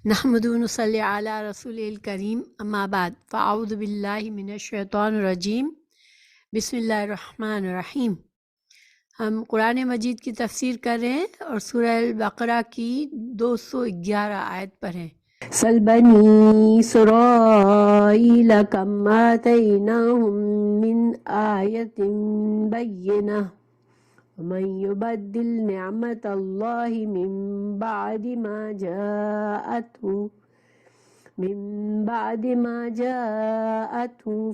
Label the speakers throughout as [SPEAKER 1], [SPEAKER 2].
[SPEAKER 1] نحمد و نصلی علی رسول الکریم اما بعد فاعوذ باللہ من الشیطان الرجیم بسم اللہ الرحمن الرحیم۔ ہم قرآن مجید کی تفسیر کر رہے ہیں اور سورہ البقرہ کی 211 آیت پر ہیں۔ سل بنی اسرائیل کم آتیناہم من آیت بینہ ومن يبدل نعمت اللہ من بعد ما جاءته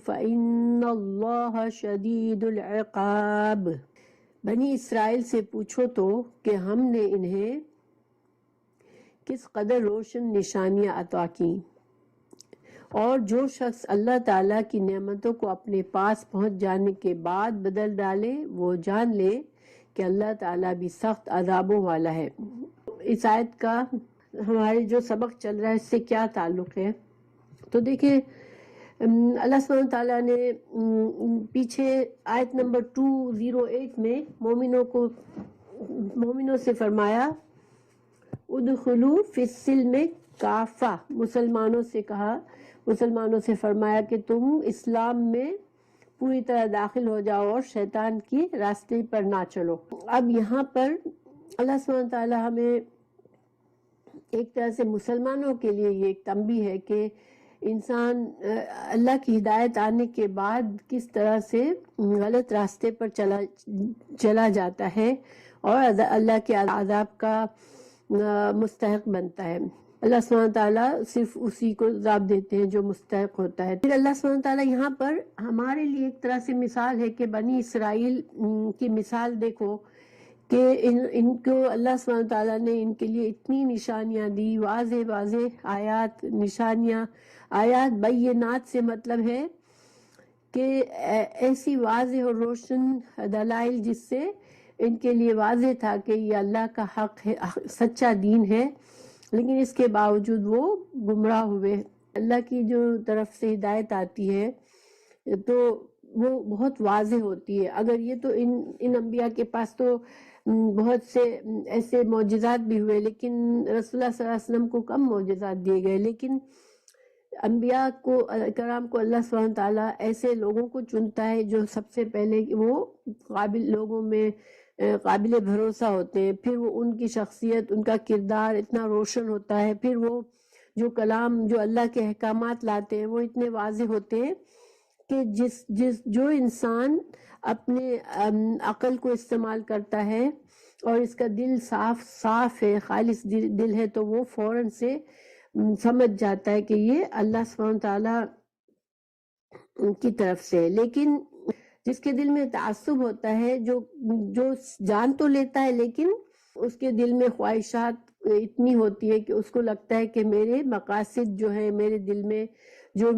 [SPEAKER 1] فإن اللہ شدید العقاب۔ بنی اسرائیل سے پوچھو تو کہ ہم نے انہیں کس قدر روشن نشانیاں عطا کی، اور جو شخص اللہ تعالیٰ کی نعمتوں کو اپنے پاس پہنچ جانے کے بعد بدل ڈالے وہ جان لے کہ اللہ تعالیٰ بھی سخت عذابوں والا ہے۔ اس آیت کا ہمارے جو سبق چل رہا ہے اس سے کیا تعلق ہے؟ تو دیکھیں اللہ سبحانہ تعالیٰ نے پیچھے آیت نمبر 208 میں مومنوں سے فرمایا ادخلوا فی السلم کافہ، مسلمانوں سے فرمایا کہ تم اسلام میں پوری طرح داخل ہو جاؤ اور شیطان کی راستے پر نہ چلو۔ اب یہاں پر اللہ سبحانہ تعالیٰ ہمیں ایک طرح سے مسلمانوں کے لیے یہ ایک تنبیہ ہے کہ انسان اللہ کی ہدایت آنے کے بعد کس طرح سے غلط راستے پر چلا جاتا ہے اور اللہ کے عذاب کا مستحق بنتا ہے۔ اللہ سبحانہ تعالیٰ صرف اسی کو عذاب دیتے ہیں جو مستحق ہوتا ہے۔ پھر اللہ سبحانہ تعالیٰ یہاں پر ہمارے لیے ایک طرح سے مثال ہے کہ بنی اسرائیل کی مثال دیکھو کہ ان کو اللہ سبحانہ تعالیٰ نے ان کے لیے اتنی نشانیاں دی، واضح آیات، نشانیاں، آیات بینات سے مطلب ہے کہ ایسی واضح اور روشن دلائل جس سے ان کے لیے واضح تھا کہ یہ اللہ کا حق ہے، سچا دین ہے، لیکن اس کے باوجود وہ گمراہ ہوئے۔ اللہ کی جو طرف سے ہدایت آتی ہے تو وہ بہت واضح ہوتی ہے۔ اگر یہ تو ان انبیاء کے پاس تو بہت سے ایسے معجزات بھی ہوئے، لیکن رسول اللہ صلی اللہ علیہ وسلم کو کم معجزات دیے گئے، لیکن انبیاء کو کرام کو اللہ سبحانہ تعالیٰ ایسے لوگوں کو چنتا ہے جو سب سے پہلے وہ لوگوں میں قابل بھروسہ ہوتے ہیں، پھر وہ ان کی شخصیت، ان کا کردار اتنا روشن ہوتا ہے، پھر وہ جو کلام، جو اللہ کے احکامات لاتے ہیں وہ اتنے واضح ہوتے ہیں کہ جو انسان اپنے عقل کو استعمال کرتا ہے اور اس کا دل صاف ہے، خالص دل ہے، تو وہ فوراً سے سمجھ جاتا ہے کہ یہ اللہ سبحانہ تعالیٰ کی طرف سے۔ لیکن جس کے دل میں تعصب ہوتا ہے، جو جان تو لیتا ہے لیکن اس کے دل میں خواہشات اتنی ہوتی ہے کہ اس کو لگتا ہے کہ میرے مقاصد جو ہیں میرے دل میں، جو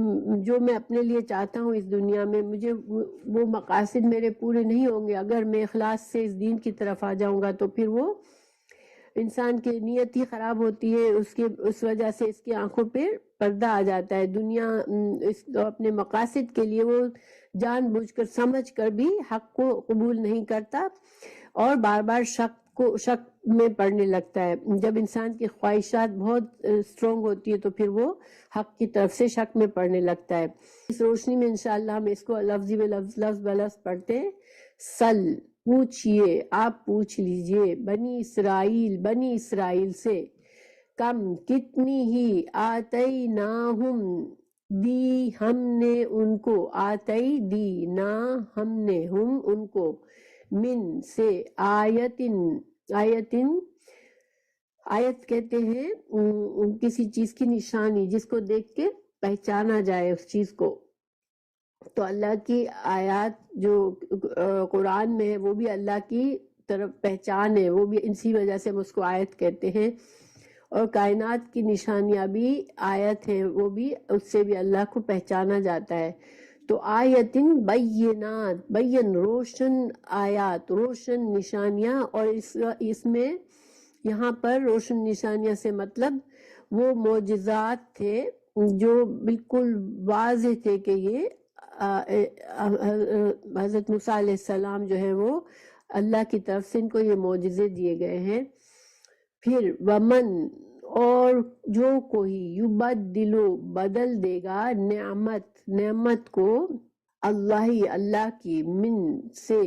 [SPEAKER 1] میں اپنے لیے چاہتا ہوں اس دنیا میں، مجھے وہ مقاصد میرے پورے نہیں ہوں گے اگر میں اخلاص سے اس دین کی طرف آ جاؤں گا، تو پھر وہ انسان کی نیت ہی خراب ہوتی ہے، اس وجہ سے اس کی آنکھوں پہ پردہ آ جاتا ہے۔ دنیا اپنے مقاصد کے لیے وہ جان بوجھ کر سمجھ کر بھی حق کو قبول نہیں کرتا اور بار بار شک میں پڑنے لگتا ہے۔ جب انسان کی خواہشات بہت اسٹرانگ ہوتی ہے تو پھر وہ حق کی طرف سے شک میں پڑنے لگتا ہے۔ اس روشنی میں انشاءاللہ ہم اس کو لفظی لفظ بلفظ پڑھتے ہیں۔ سل، پوچھئے، آپ پوچھ لیجئے، بنی اسرائیل سے، کم، کتنی ہی، آتیناہم، دی ہم نے ان کو، آتی دی، نا ہم نے، ہم ان کو، من سے، آیت کہتے ہیں کسی چیز کی نشانی جس کو دیکھ کے پہچانا جائے اس چیز کو۔ تو اللہ کی آیات جو قرآن میں ہے وہ بھی اللہ کی طرف پہچان ہے، وہ بھی اسی وجہ سے ہم اس کو آیت کہتے ہیں، اور کائنات کی نشانیاں بھی آیت ہیں، وہ بھی اس سے بھی اللہ کو پہچانا جاتا ہے۔ تو آیتن بینات، روشن آیات، روشن نشانیاں، اور اس میں یہاں پر روشن نشانیاں سے مطلب وہ معجزات تھے جو بالکل واضح تھے کہ یہ حضرت موسیٰ علیہ السلام جو ہے وہ اللہ کی طرف سے ان کو یہ معجزے دیے گئے ہیں۔ پھر ومن، اور جو کوئی یبدلو بدل دے گا نعمت کو اللہ کی من سے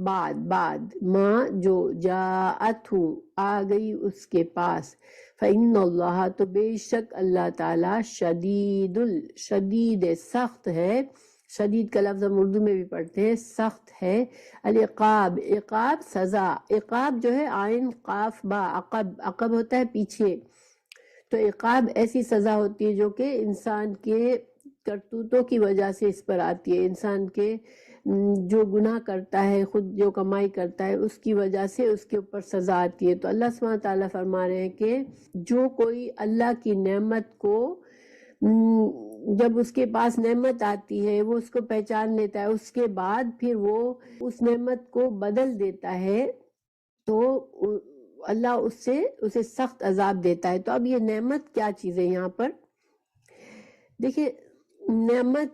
[SPEAKER 1] بعد ما جو جاءت آ گئی اس کے پاس، فإن اللہ تو بے شک اللہ تعالی شدید سخت ہے. شدید کا لفظ ہم اردو میں بھی پڑھتے ہیں، سخت ہے. العقاب سزا، عقاب جو ہے عین قاف با عقب ہوتا ہے پیچھے، تو عقاب ایسی سزا ہوتی ہے جو کہ انسان کے کرتوتوں کی وجہ سے اس پر آتی ہے. انسان کے جو گناہ کرتا ہے، خود جو کمائی کرتا ہے، اس کی وجہ سے اس کے اوپر سزا آتی ہے. تو اللہ سبحانہ تعالیٰ فرما رہے ہیں کہ جو کوئی اللہ کی نعمت کو جب اس کے پاس نعمت آتی ہے وہ اس کو پہچان لیتا ہے، اس کے بعد پھر وہ اس نعمت کو بدل دیتا ہے تو اللہ اسے سخت عذاب دیتا ہے. تو اب یہ نعمت کیا چیز ہے یہاں پر دیکھیں. نعمت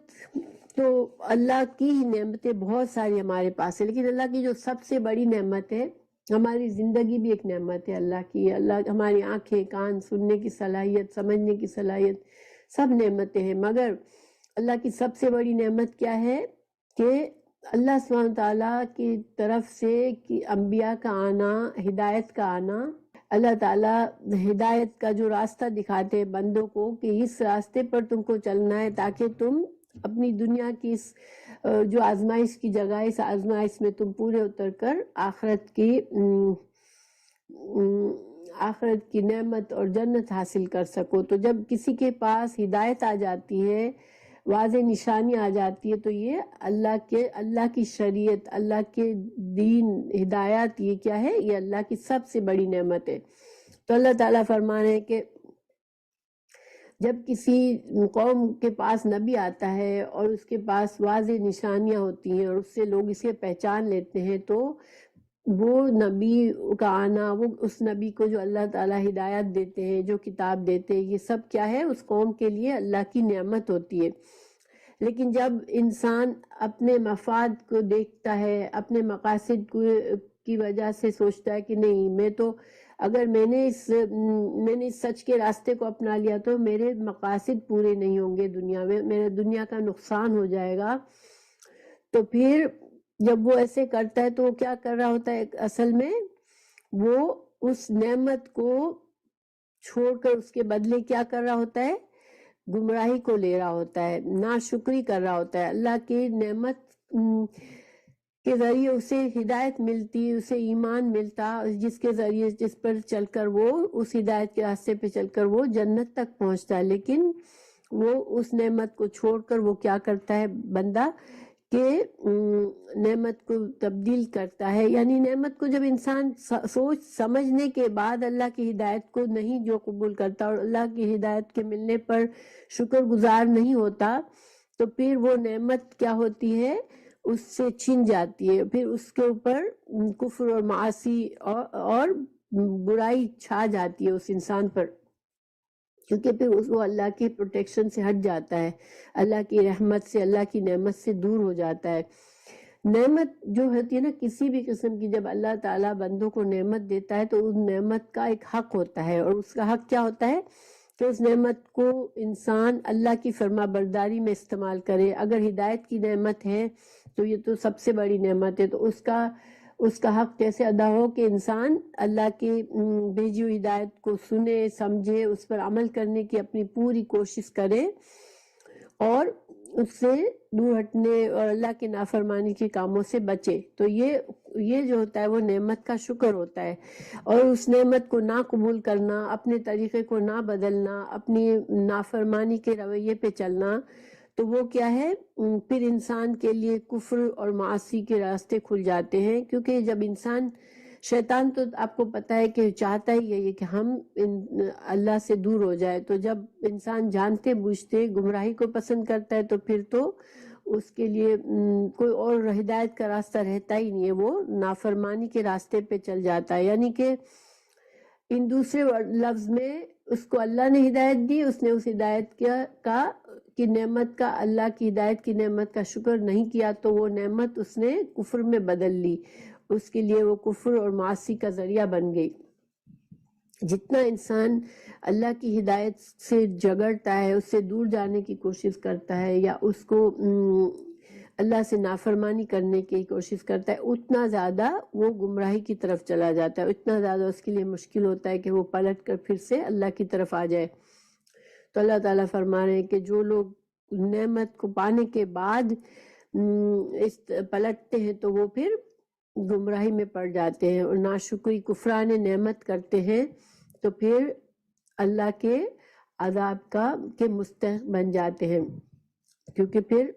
[SPEAKER 1] تو اللہ کی ہی نعمتیں بہت ساری ہمارے پاس ہے، لیکن اللہ کی جو سب سے بڑی نعمت ہے، ہماری زندگی بھی ایک نعمت ہے اللہ کی. اللہ ہماری آنکھیں، کان، سننے کی صلاحیت، سمجھنے کی صلاحیت، سب نعمتیں ہیں. مگر اللہ کی سب سے بڑی نعمت کیا ہے کہ اللہ سبحانہ تعالیٰ کی طرف سے انبیاء کا آنا، ہدایت کا آنا. اللہ تعالیٰ ہدایت کا جو راستہ دکھاتے ہیں بندوں کو کہ اس راستے پر تم کو چلنا ہے تاکہ تم اپنی دنیا کی اس جو آزمائش کی جگہ ہے، اس آزمائش میں تم پورے اتر کر آخرت کی نعمت اور جنت حاصل کر سکو. تو جب کسی کے پاس ہدایت آ جاتی ہے، واضح نشانی آ جاتی ہے، تو یہ اللہ کی شریعت، اللہ کے دین، ہدایات، یہ کیا ہے؟ یہ اللہ کی سب سے بڑی نعمت ہے. تو اللہ تعالیٰ فرما رہے ہیں کہ جب کسی قوم کے پاس نبی آتا ہے اور اس کے پاس واضح نشانیاں ہوتی ہیں اور اس سے لوگ اسے پہچان لیتے ہیں، تو وہ نبی کا آنا، وہ اس نبی کو جو اللہ تعالیٰ ہدایت دیتے ہیں، جو کتاب دیتے ہیں، یہ سب کیا ہے؟ اس قوم کے لیے اللہ کی نعمت ہوتی ہے. لیکن جب انسان اپنے مفاد کو دیکھتا ہے، اپنے مقاصد کی وجہ سے سوچتا ہے کہ نہیں، اگر میں نے اس سچ کے راستے کو اپنا لیا تو میرے مقاصد پورے نہیں ہوں گے دنیا میں، میرے دنیا کا نقصان ہو جائے گا. تو پھر جب وہ ایسے کرتا ہے تو وہ کیا کر رہا ہوتا ہے؟ اصل میں وہ اس نعمت کو چھوڑ کر اس کے بدلے کیا کر رہا ہوتا ہے؟ گمراہی کو لے رہا ہوتا ہے، ناشکری کر رہا ہوتا ہے. اللہ کی نعمت کے ذریعے اسے ہدایت ملتی، اسے ایمان ملتا، جس کے ذریعے جس پر چل کر وہ اس ہدایت کے راستے پہ چل کر وہ جنت تک پہنچتا ہے. لیکن وہ اس نعمت کو چھوڑ کر وہ کیا کرتا ہے بندہ کہ نعمت کو تبدیل کرتا ہے. یعنی نعمت کو جب انسان سوچ سمجھنے کے بعد اللہ کی ہدایت کو نہیں جو قبول کرتا اور اللہ کی ہدایت کے ملنے پر شکر گزار نہیں ہوتا، تو پھر وہ نعمت کیا ہوتی ہے؟ اس سے چھن جاتی ہے. پھر اس کے اوپر کفر اور معاصی اور برائی چھا جاتی ہے اس انسان پر، کیونکہ پھر وہ اللہ کی پروٹیکشن سے ہٹ جاتا ہے، اللہ کی رحمت سے، اللہ کی نعمت سے دور ہو جاتا ہے. نعمت جو ہوتی ہے نا کسی بھی قسم کی، جب اللہ تعالیٰ بندوں کو نعمت دیتا ہے تو اس نعمت کا ایک حق ہوتا ہے، اور اس کا حق کیا ہوتا ہے کہ اس نعمت کو انسان اللہ کی فرما برداری میں استعمال کرے. اگر ہدایت کی نعمت ہے تو یہ تو سب سے بڑی نعمت ہے، تو اس کا حق کیسے ادا ہو کہ انسان اللہ کی بھیجی ہوئی ہدایت کو سنے، سمجھے، اس پر عمل کرنے کی اپنی پوری کوشش کرے اور اس سے دور ہٹنے اور اللہ کے نافرمانی کے کاموں سے بچے. تو یہ جو ہوتا ہے وہ نعمت کا شکر ہوتا ہے. اور اس نعمت کو نہ قبول کرنا، اپنے طریقے کو نہ بدلنا، اپنی نافرمانی کے رویے پہ چلنا، تو وہ کیا ہے؟ پھر انسان کے لیے کفر اور معاصی کے راستے کھل جاتے ہیں. کیونکہ جب شیطان تو آپ کو پتہ ہے کہ چاہتا ہی ہے کہ ہم اللہ سے دور ہو جائے. تو جب انسان جانتے بوجھتے گمراہی کو پسند کرتا ہے تو پھر تو اس کے لیے کوئی اور ہدایت کا راستہ رہتا ہی نہیں ہے، وہ نافرمانی کے راستے پہ چل جاتا ہے. یعنی کہ ان دوسرے لفظ میں اس کو اللہ نے ہدایت دی، اس نے اس ہدایت کی نعمت کا، اللہ کی ہدایت کی نعمت کا شکر نہیں کیا، تو وہ نعمت اس نے کفر میں بدل لی، اس کے لیے وہ کفر اور معاصی کا ذریعہ بن گئی. جتنا انسان اللہ کی ہدایت سے جگڑتا ہے، اس سے دور جانے کی کوشش کرتا ہے، یا اس کو اللہ سے نافرمانی کرنے کی کوشش کرتا ہے، اتنا زیادہ وہ گمراہی کی طرف چلا جاتا ہے، اتنا زیادہ اس کے لیے مشکل ہوتا ہے کہ وہ پلٹ کر پھر سے اللہ کی طرف آ جائے۔ تو اللہ تعالیٰ فرما رہے ہیں کہ جو لوگ نعمت کو پانے کے بعد پلٹتے ہیں تو وہ پھر گمراہی میں پڑ جاتے ہیں، اور ناشکری کفران نعمت کرتے ہیں تو پھر اللہ کے عذاب کے مستحق بن جاتے ہیں۔ کیونکہ پھر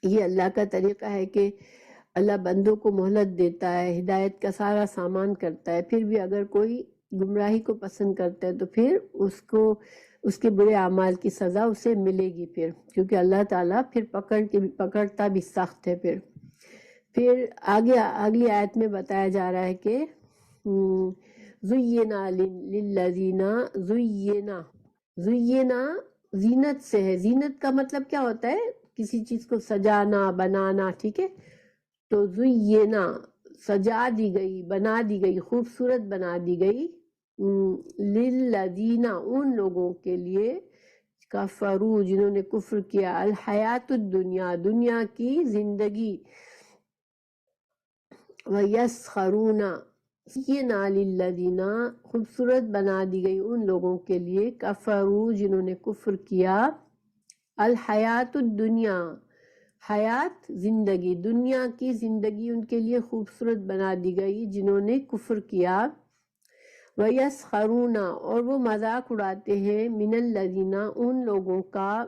[SPEAKER 1] یہ اللہ کا طریقہ ہے کہ اللہ بندوں کو مہلت دیتا ہے، ہدایت کا سارا سامان کرتا ہے، پھر بھی اگر کوئی گمراہی کو پسند کرتا ہے تو پھر اس کے برے اعمال کی سزا اسے ملے گی پھر، کیونکہ اللہ تعالیٰ پھر پکڑتا بھی سخت ہے۔ پھر اگلی آیت میں بتایا جا رہا ہے کہ زینا للذین زینا زینت سے ہے۔ زینت کا مطلب کیا ہوتا ہے؟ کسی چیز کو سجانا، بنانا، ٹھیک ہے؟ تو زینا سجا دی گئی، بنا دی گئی، خوبصورت بنا دی گئی، للذین ان لوگوں کے لیے، کفروا جنہوں نے کفر کیا، الحیات الدنیا دنیا کی زندگی، وَيَسْخَرُونَ زینا للذین خوبصورت بنا دی گئی ان لوگوں کے لیے، کفروا جنہوں نے کفر کیا، الحیات الدنیا حیات زندگی، دنیا کی زندگی ان کے لیے خوبصورت بنا دی گئی جنہوں نے کفر کیا، وَيَسْخَرُونَ اور وہ مذاق اڑاتے ہیں، من الذین ان لوگوں کا،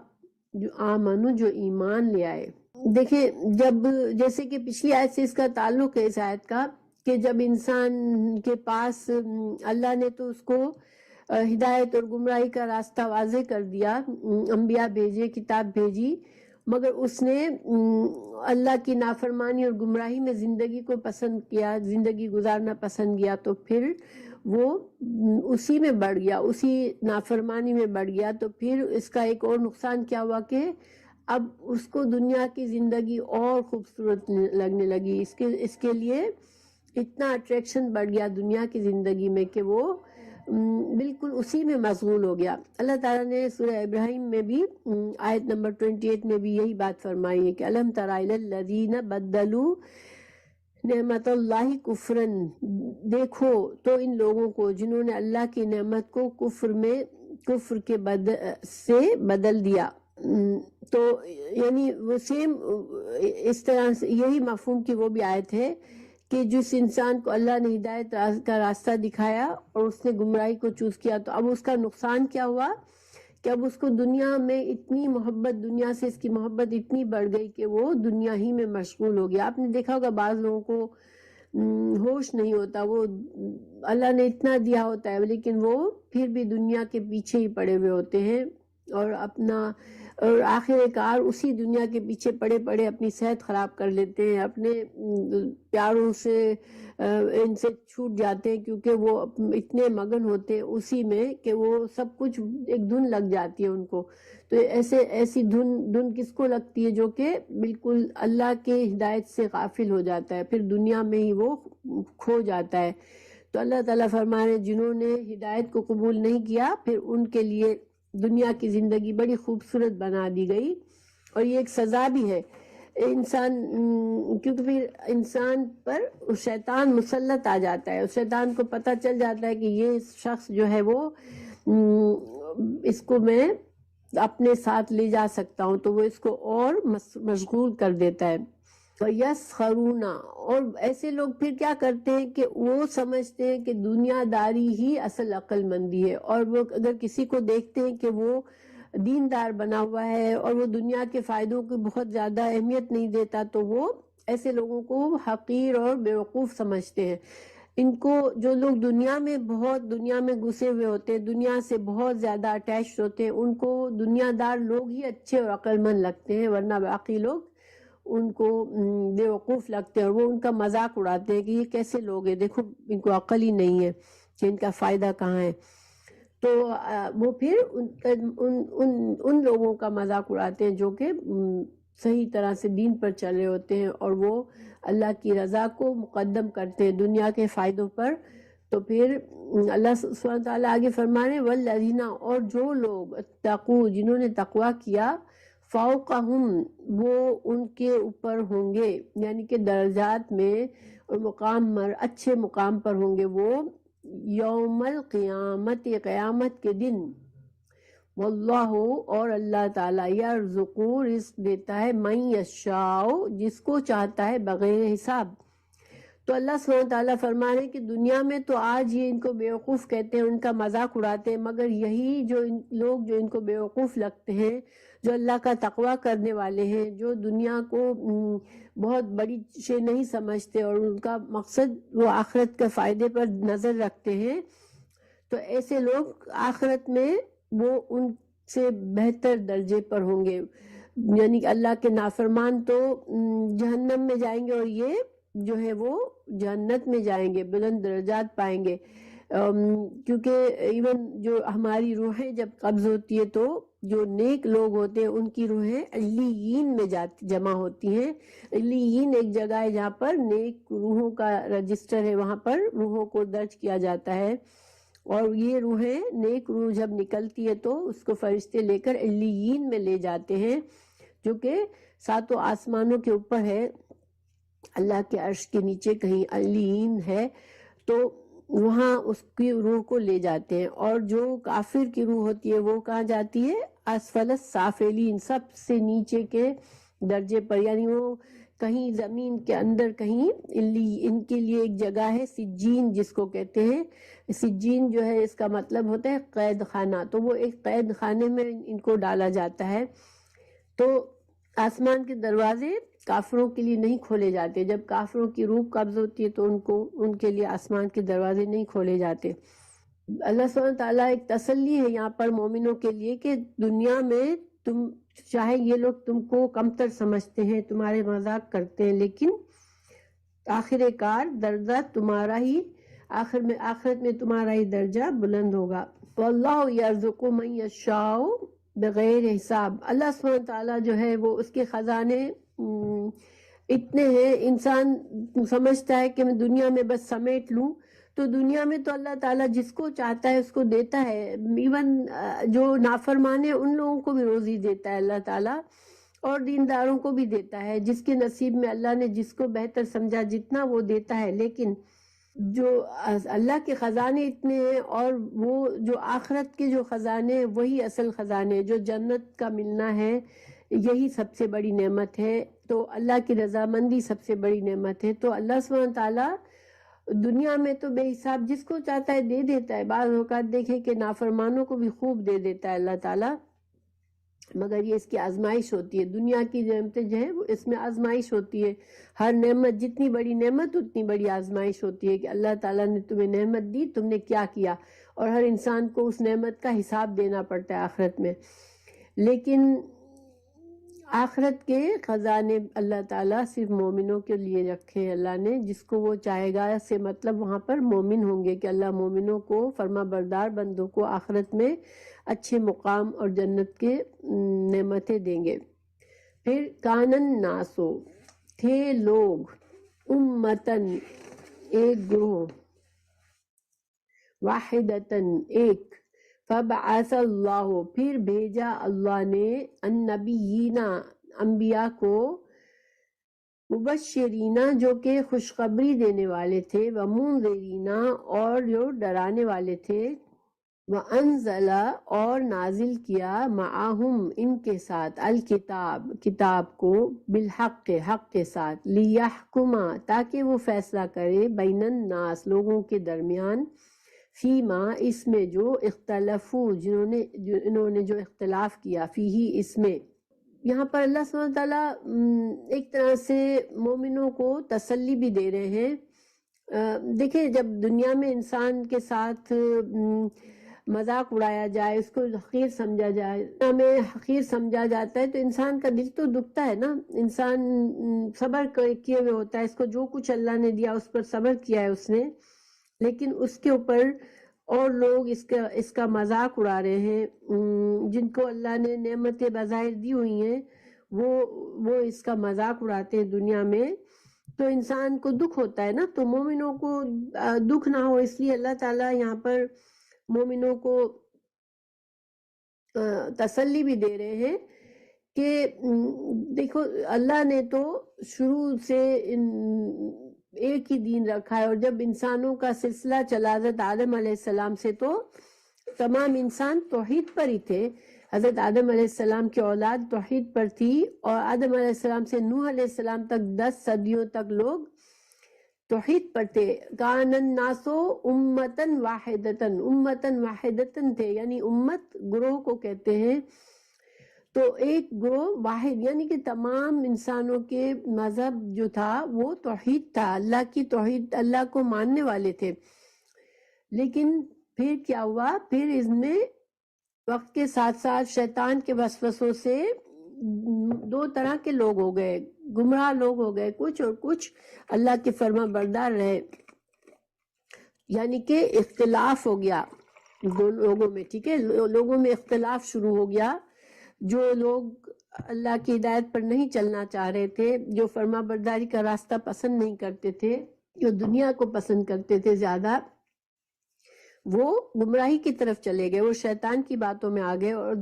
[SPEAKER 1] جو آمنو جو ایمان لے آئے۔ دیکھیں جیسے کہ پچھلی آیت سے اس کا تعلق ہے اس آیت کا، کہ جب انسان کے پاس اللہ نے تو اس کو ہدایت اور گمراہی کا راستہ واضح کر دیا، انبیاء بھیجے، کتاب بھیجی، مگر اس نے اللہ کی نافرمانی اور گمراہی میں زندگی کو پسند کیا، زندگی گزارنا پسند کیا، تو پھر وہ اسی میں بڑھ گیا، اسی نافرمانی میں بڑھ گیا۔ تو پھر اس کا ایک اور نقصان کیا ہوا کہ اب اس کو دنیا کی زندگی اور خوبصورت لگنے لگی، اس کے لیے اتنا اٹریکشن بڑھ گیا دنیا کی زندگی میں کہ وہ بالکل اسی میں مشغول ہو گیا۔ اللہ تعالیٰ نے سورہ ابراہیم میں بھی آیت نمبر 28 میں بھی یہی بات فرمائی ہے کہ الم تر الی الذین بدلوا نعمت اللہ کفرن، دیکھو تو ان لوگوں کو جنہوں نے اللہ کی نعمت کو کفر کے سے بدل دیا۔ تو یعنی وہ سیم اس طرح سے یہی مفہوم کی وہ بھی آیت ہے کہ جس انسان کو اللہ نے ہدایت کا راستہ دکھایا اور اس نے گمراہی کو چوز کیا، تو اب اس کا نقصان کیا ہوا کہ اب اس کو دنیا میں اتنی محبت، دنیا سے اس کی محبت اتنی بڑھ گئی کہ وہ دنیا ہی میں مشغول ہو گیا۔ آپ نے دیکھا ہوگا بعض لوگوں کو ہوش نہیں ہوتا، وہ اللہ نے اتنا دیا ہوتا ہے لیکن وہ پھر بھی دنیا کے پیچھے ہی پڑے ہوئے ہوتے ہیں، اور آخر کار اسی دنیا کے پیچھے پڑے پڑے اپنی صحت خراب کر لیتے ہیں، اپنے پیاروں سے ان سے چھوٹ جاتے ہیں، کیونکہ وہ اتنے مگن ہوتے ہیں اسی میں کہ وہ سب کچھ ایک دھن لگ جاتی ہے ان کو۔ تو ایسی دھن کس کو لگتی ہے؟ جو کہ بالکل اللہ کے ہدایت سے غافل ہو جاتا ہے، پھر دنیا میں ہی وہ کھو جاتا ہے۔ تو اللہ تعالیٰ فرما رہے ہیں جنہوں نے ہدایت کو قبول نہیں کیا، پھر ان کے لیے دنیا کی زندگی بڑی خوبصورت بنا دی گئی، اور یہ ایک سزا بھی ہے انسان، کیونکہ پھر انسان پر شیطان مسلط آ جاتا ہے، شیطان کو پتہ چل جاتا ہے کہ یہ شخص جو ہے وہ اس کو میں اپنے ساتھ لے جا سکتا ہوں، تو وہ اس کو اور مشغول کر دیتا ہے۔ وَيَسْخَرُونَ اور ایسے لوگ پھر کیا کرتے ہیں کہ وہ سمجھتے ہیں کہ دنیا داری ہی اصل عقل مندی ہے، اور وہ اگر کسی کو دیکھتے ہیں کہ وہ دیندار بنا ہوا ہے اور وہ دنیا کے فائدوں کو بہت زیادہ اہمیت نہیں دیتا، تو وہ ایسے لوگوں کو حقیر اور بیوقوف سمجھتے ہیں۔ ان کو جو لوگ دنیا میں گھسے ہوئے ہوتے ہیں، دنیا سے بہت زیادہ اٹیچ ہوتے ہیں، ان کو دنیا دار لوگ ہی اچھے اور عقل مند لگتے ہیں، ورنہ باقی لوگ ان کو بیوقوف لگتے ہیں، اور وہ ان کا مذاق اڑاتے ہیں کہ یہ کیسے لوگ ہیں، دیکھو ان کو عقل ہی نہیں ہے کہ ان کا فائدہ کہاں ہے۔ تو وہ پھر ان لوگوں کا مذاق اڑاتے ہیں جو کہ صحیح طرح سے دین پر چلے ہوتے ہیں، اور وہ اللہ کی رضا کو مقدم کرتے ہیں دنیا کے فائدوں پر۔ تو پھر اللہ سبحانہ تعالیٰ آگے فرمانے والذین، اور جو لوگ اتقوا، جنہوں نے تقوی کیا، فوقہم، وہ ان کے اوپر ہوں گے، یعنی کہ درجات میں اور مقام پر، اچھے مقام پر ہوں گے وہ یوم القیامت، قیامت کے دن۔ واللہ، اور اللہ تعالیٰ یرزق، رزق دیتا ہے، من یشاء، جس کو چاہتا ہے، بغیر حساب۔ تو اللہ سبحانہ تعالیٰ فرما رہے ہیں کہ دنیا میں تو آج یہ ان کو بیوقوف کہتے ہیں، ان کا مذاق اڑاتے ہیں، مگر یہی جو لوگ جو ان کو بیوقوف لگتے ہیں، جو اللہ کا تقوی کرنے والے ہیں، جو دنیا کو بہت بڑی شے نہیں سمجھتے اور ان کا مقصد وہ آخرت کے فائدے پر نظر رکھتے ہیں، تو ایسے لوگ آخرت میں وہ ان سے بہتر درجے پر ہوں گے، یعنی کہ اللہ کے نافرمان تو جہنم میں جائیں گے اور یہ جو ہے وہ جنت میں جائیں گے، بلند درجات پائیں گے، کیونکہ ایون جو ہماری روحیں جب قبض ہوتی ہے تو جو نیک لوگ ہوتے ہیں ان کی روحیں علیین میں جمع ہوتی ہیں۔ علیین ایک جگہ ہے جہاں پر نیک روحوں کا رجسٹر ہے، وہاں پر روحوں کو درج کیا جاتا ہے، اور یہ روحیں نیک روح جب نکلتی ہے تو اس کو فرشتے لے کر علیین میں لے جاتے ہیں، جو کہ ساتوں آسمانوں کے اوپر ہے، اللہ کے عرش کے نیچے کہیں علیین ہے، تو وہاں اس کی روح کو لے جاتے ہیں۔ اور جو کافر کی روح ہوتی ہے وہ کہاں جاتی ہے؟ اسفل السافلین، سب سے نیچے کے درجے پر، یعنی وہ کہیں زمین کے اندر کہیں ان کے لیے ایک جگہ ہے سجین جس کو کہتے ہیں۔ سجین جو ہے اس کا مطلب ہوتا ہے قید خانہ، تو وہ ایک قید خانے میں ان کو ڈالا جاتا ہے۔ تو آسمان کے دروازے کافروں کے لیے نہیں کھولے جاتے، جب کافروں کی روح قبض ہوتی ہے تو ان کے لیے آسمان کے دروازے نہیں کھولے جاتے۔ اللہ سبحانہ تعالیٰ ایک تسلی ہے یہاں پر مومنوں کے لیے کہ دنیا میں تم چاہے یہ لوگ تم کو کمتر سمجھتے ہیں، تمہارے مذاق کرتے ہیں، لیکن آخر کار درجہ تمہارا ہی آخرت میں تمہارا ہی درجہ بلند ہوگا۔ واللہ یرزق من یشاء بغیر حساب، اللہ سبحانہ تعالیٰ جو ہے وہ اس کے خزانے اتنے ہیں، انسان سمجھتا ہے کہ میں دنیا میں بس سمیٹ لوں، تو دنیا میں تو اللہ تعالیٰ جس کو چاہتا ہے اس کو دیتا ہے، ایون جو نافرمان ہیں ان لوگوں کو بھی روزی دیتا ہے اللہ تعالیٰ، اور دینداروں کو بھی دیتا ہے، جس کے نصیب میں اللہ نے جس کو بہتر سمجھا جتنا وہ دیتا ہے، لیکن جو اللہ کے خزانے اتنے ہیں، اور وہ جو آخرت کے جو خزانے ہیں وہی اصل خزانے، جو جنت کا ملنا ہے یہی سب سے بڑی نعمت ہے، تو اللہ کی رضامندی سب سے بڑی نعمت ہے۔ تو اللہ سبحانہ تعالیٰ دنیا میں تو بے حساب جس کو چاہتا ہے دے دیتا ہے، بعض اوقات دیکھیں کہ نافرمانوں کو بھی خوب دے دیتا ہے اللہ تعالیٰ، مگر یہ اس کی آزمائش ہوتی ہے، دنیا کی نعمتیں جو ہے وہ اس میں آزمائش ہوتی ہے، ہر نعمت جتنی بڑی نعمت اتنی بڑی آزمائش ہوتی ہے کہ اللہ تعالیٰ نے تمہیں نعمت دی، تم نے کیا کیا، اور ہر انسان کو اس نعمت کا حساب دینا پڑتا ہے آخرت میں۔ لیکن آخرت کے خزانے اللہ تعالیٰ صرف مومنوں کے لیے رکھے اللہ نے، جس کو وہ چاہے گا، سے مطلب وہاں پر مومن ہوں گے کہ اللہ مومنوں کو، فرما بردار بندوں کو آخرت میں اچھے مقام اور جنت کے نعمتیں دیں گے۔ پھر کانن ناسو، تھے لوگ، امتن، ایک گروہ، واحدتن، ایک، فبعث اللہ، پھر بھیجا اللہ نے، النبیین، انبیاء کو، مبشرین، جو کہ خوشخبری دینے والے تھے، ومنذرین، اور جو ڈرانے والے تھے، وانزل، اور نازل کیا، معہم، ان کے ساتھ، الکتاب، کتاب کو، بالحق، حق کے ساتھ، لیحکم، تاکہ وہ فیصلہ کرے، بین الناس، لوگوں کے درمیان، فیما، اس میں، جو اختلفو، انہوں نے جو اختلاف کیا، فیہی، اس میں۔ یہاں پر اللہ سبحانہ تعالیٰ ایک طرح سے مومنوں کو تسلی بھی دے رہے ہیں۔ دیکھیں جب دنیا میں انسان کے ساتھ مذاق اڑایا جائے، اس کو حقیر سمجھا جائے، دنیا میں حقیر سمجھا جاتا ہے تو انسان کا دل تو دکھتا ہے نا، انسان صبر کیے ہوئے ہوتا ہے، اس کو جو کچھ اللہ نے دیا اس پر صبر کیا ہے اس نے، لیکن اس کے اوپر اور لوگ اس کا مذاق اڑا رہے ہیں، جن کو اللہ نے نعمتیں بظاہر دی ہوئی ہیں وہ اس کا مذاق اڑاتے ہیں دنیا میں، تو انسان کو دکھ ہوتا ہے نا، تو مومنوں کو دکھ نہ ہو اس لیے اللہ تعالیٰ یہاں پر مومنوں کو تسلی بھی دے رہے ہیں کہ دیکھو اللہ نے تو شروع سے ایک ہی دین رکھا ہے، اور جب انسانوں کا سلسلہ چلا حضرت آدم علیہ السلام سے تو تمام انسان توحید پر ہی تھے. حضرت آدم علیہ السلام کی اولاد توحید پر تھی، اور آدم علیہ السلام سے نوح علیہ السلام تک 10 صدیوں تک لوگ توحید پر تھے. کان الناس امتن واحدتن، امتن واحدتن تھے، یعنی امت گروہ کو کہتے ہیں. تو ایک گروہ واحد یعنی کہ تمام انسانوں کے مذہب جو تھا وہ توحید تھا، اللہ کی توحید، اللہ کو ماننے والے تھے. لیکن پھر کیا ہوا، پھر اس میں وقت کے ساتھ ساتھ شیطان کے وسوسوں سے دو طرح کے لوگ ہو گئے، گمراہ لوگ ہو گئے کچھ، اور کچھ اللہ کے فرما بردار رہے. یعنی کہ اختلاف ہو گیا دو لوگوں میں، ٹھیک ہے، لوگوں میں اختلاف شروع ہو گیا. جو لوگ اللہ کی ہدایت پر نہیں چلنا چاہ رہے تھے، جو فرما برداری کا راستہ پسند نہیں کرتے تھے، جو دنیا کو پسند کرتے تھے زیادہ، وہ گمراہی کی طرف چلے گئے، وہ شیطان کی باتوں میں آ گئے، اور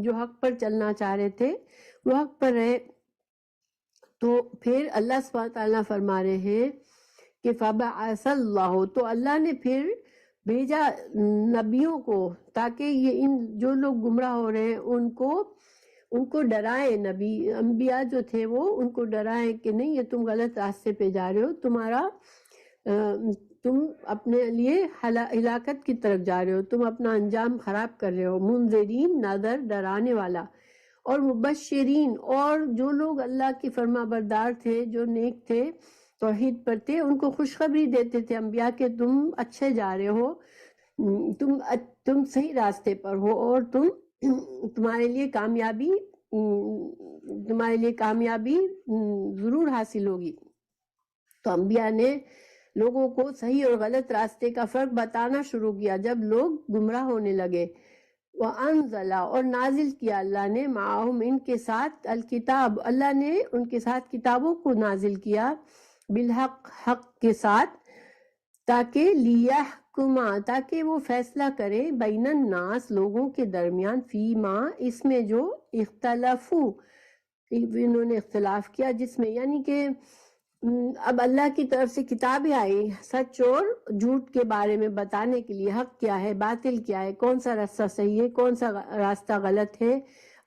[SPEAKER 1] جو حق پر چلنا چاہ رہے تھے وہ حق پر رہے. تو پھر اللہ سبحانہ تعالیٰ فرما رہے ہیں کہ فَبَعَثَ اللَّهُ، تو اللہ نے پھر بھیجا نبیوں کو تاکہ یہ ان جو لوگ گمراہ ہو رہے ہیں ان کو ڈرائیں. نبی انبیاء جو تھے وہ ان کو ڈرائیں کہ نہیں، یہ تم غلط راستے پہ جا رہے ہو، تم اپنے لیے ہلاکت کی طرف جا رہے ہو، تم اپنا انجام خراب کر رہے ہو. منذرین، نادر، ڈرانے والا، اور مبشرین، اور جو لوگ اللہ کی فرما بردار تھے، جو نیک تھے، توحید پر تھے، ان کو خوشخبری دیتے تھے انبیاء کہ تم اچھے جا رہے ہو، تم صحیح راستے پر ہو، اور تمہارے لیے کامیابی ضرور حاصل ہوگی. تو انبیاء نے لوگوں کو صحیح اور غلط راستے کا فرق بتانا شروع کیا جب لوگ گمراہ ہونے لگے. وَأَنزَلَ، اور نازل کیا اللہ نے، معاہم، ان کے ساتھ، الکتاب، اللہ نے ان کے ساتھ کتابوں کو نازل کیا، بالحق، حق کے ساتھ، تاکہ لیحکما، تاکہ وہ فیصلہ کرے، بین الناس، لوگوں کے درمیان، فیما، اس میں جو اختلافو، انہوں نے اختلاف کیا جس میں، یعنی کہ اب اللہ کی طرف سے کتابیں آئی سچ اور جھوٹ کے بارے میں بتانے کے لیے، حق کیا ہے، باطل کیا ہے، کون سا راستہ صحیح ہے، کون سا راستہ غلط ہے،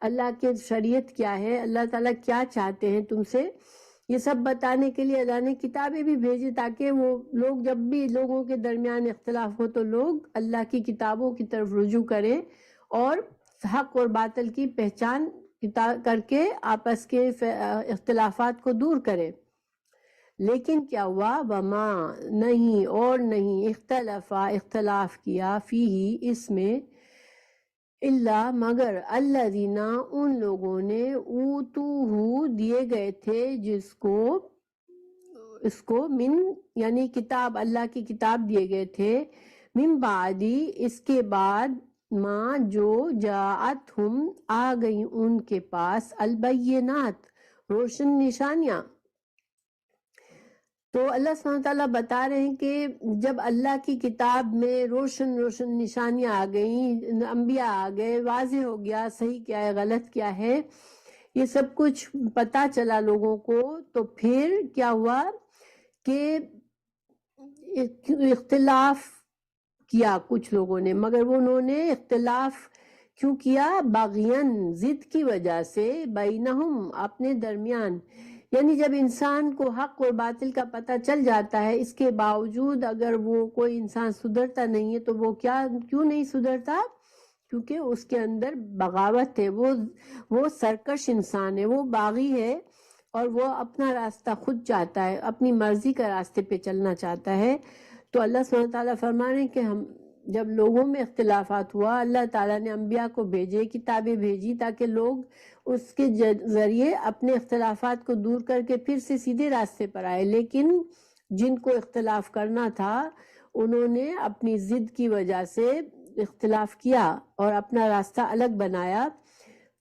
[SPEAKER 1] اللہ کی شریعت کیا ہے، اللہ تعالیٰ کیا چاہتے ہیں تم سے، یہ سب بتانے کے لیے اللہ نے کتابیں بھی بھیجی تاکہ وہ لوگ جب بھی لوگوں کے درمیان اختلاف ہو تو لوگ اللہ کی کتابوں کی طرف رجوع کریں اور حق اور باطل کی پہچان کر کے آپس کے اختلافات کو دور کریں. لیکن کیا ہوا، وما، نہیں، اور نہیں، اختلاف کیا، فیہ، اس میں، الا، مگر، الذین، ان لوگوں نے، اوتوہ، دیے گئے تھے اس کو، من، یعنی کتاب، اللہ کی کتاب دیے گئے تھے، من بعدی، اس کے بعد، ما، جو، جاءتہم، آ گئی ان کے پاس، البینات، روشن نشانیاں. تو اللہ سبحانہ تعالیٰ بتا رہے ہیں کہ جب اللہ کی کتاب میں روشن نشانیاں آ گئیں، انبیاء آ گئے، واضح ہو گیا صحیح کیا ہے غلط کیا ہے، یہ سب کچھ پتا چلا لوگوں کو، تو پھر کیا ہوا کہ اختلاف کیا کچھ لوگوں نے، مگر وہ انہوں نے اختلاف کیوں کیا، باغین، ضد کی وجہ سے، بینہم، اپنے درمیان. یعنی جب انسان کو حق اور باطل کا پتہ چل جاتا ہے، اس کے باوجود اگر وہ کوئی انسان سدھرتا نہیں ہے تو وہ کیوں نہیں سدھرتا، کیونکہ اس کے اندر بغاوت ہے، وہ سرکش انسان ہے، وہ باغی ہے، اور وہ اپنا راستہ خود چاہتا ہے، اپنی مرضی کا راستے پہ چلنا چاہتا ہے. تو اللہ سبحانہ تعالیٰ فرما رہے ہیں کہ ہم جب لوگوں میں اختلافات ہوا، اللہ تعالیٰ نے انبیاء کو بھیجے، کتابیں بھیجی تاکہ لوگ اس کے ذریعے اپنے اختلافات کو دور کر کے پھر سے سیدھے راستے پر آئے. لیکن جن کو اختلاف کرنا تھا انہوں نے اپنی ضد کی وجہ سے اختلاف کیا اور اپنا راستہ الگ بنایا.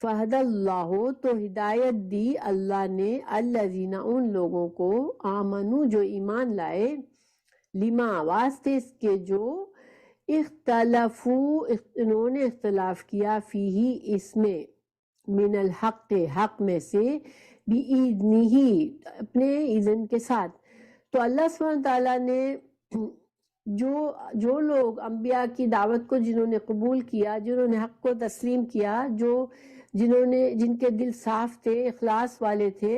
[SPEAKER 1] فہد اللہ، تو ہدایت دی اللہ نے، الذین، ان لوگوں کو، آمنو، جو ایمان لائے، لما، واسطے اس کے جو، اختلفو، انہوں نے اختلاف کیا، فیہ، اس میں، من الحق، حق میں سے، بِإِذْنِهِ، اپنے اذن کے ساتھ۔ تو اللہ سبحانہ تعالیٰ نے جو لوگ انبیاء کی دعوت کو جنہوں نے قبول کیا، جنہوں نے حق کو تسلیم کیا، جن کے دل صاف تھے، اخلاص والے تھے،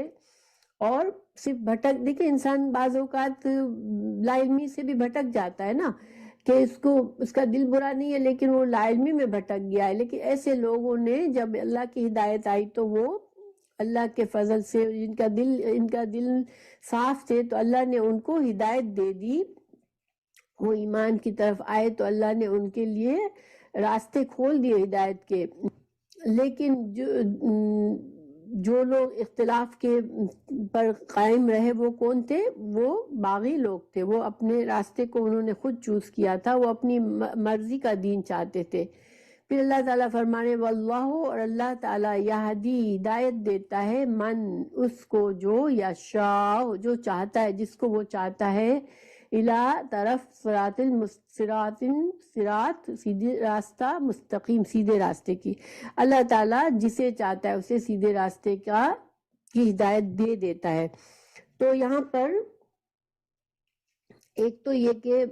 [SPEAKER 1] اور صرف بھٹک، دیکھیں انسان بعض اوقات لا علمی سے بھی بھٹک جاتا ہے نا، کہ اس کا دل برا نہیں ہے لیکن وہ لا علمی میں بھٹک گیا ہے، لیکن ایسے لوگوں نے جب اللہ کی ہدایت آئی تو وہ اللہ کے فضل سے، ان کا دل صاف تھے تو اللہ نے ان کو ہدایت دے دی، وہ ایمان کی طرف آئے تو اللہ نے ان کے لیے راستے کھول دیے ہدایت کے۔ لیکن جو لوگ اختلاف کے پر قائم رہے وہ کون تھے؟ وہ باغی لوگ تھے، وہ اپنے راستے کو انہوں نے خود چوز کیا تھا، وہ اپنی مرضی کا دین چاہتے تھے۔ پھر اللہ تعالیٰ فرمانے، واللہ، اور اللہ تعالیٰ، یہدی، ہدایت دیتا ہے، من، اس کو، جو، یشاء، جو چاہتا ہے، جس کو وہ چاہتا ہے، الی، طرف، صراط، سیدھے راستہ، مستقیم، سیدھے راستے کی۔ اللہ تعالیٰ جسے چاہتا ہے اسے سیدھے راستے کی ہدایت دے دیتا ہے۔ تو یہاں پر ایک تو یہ کہ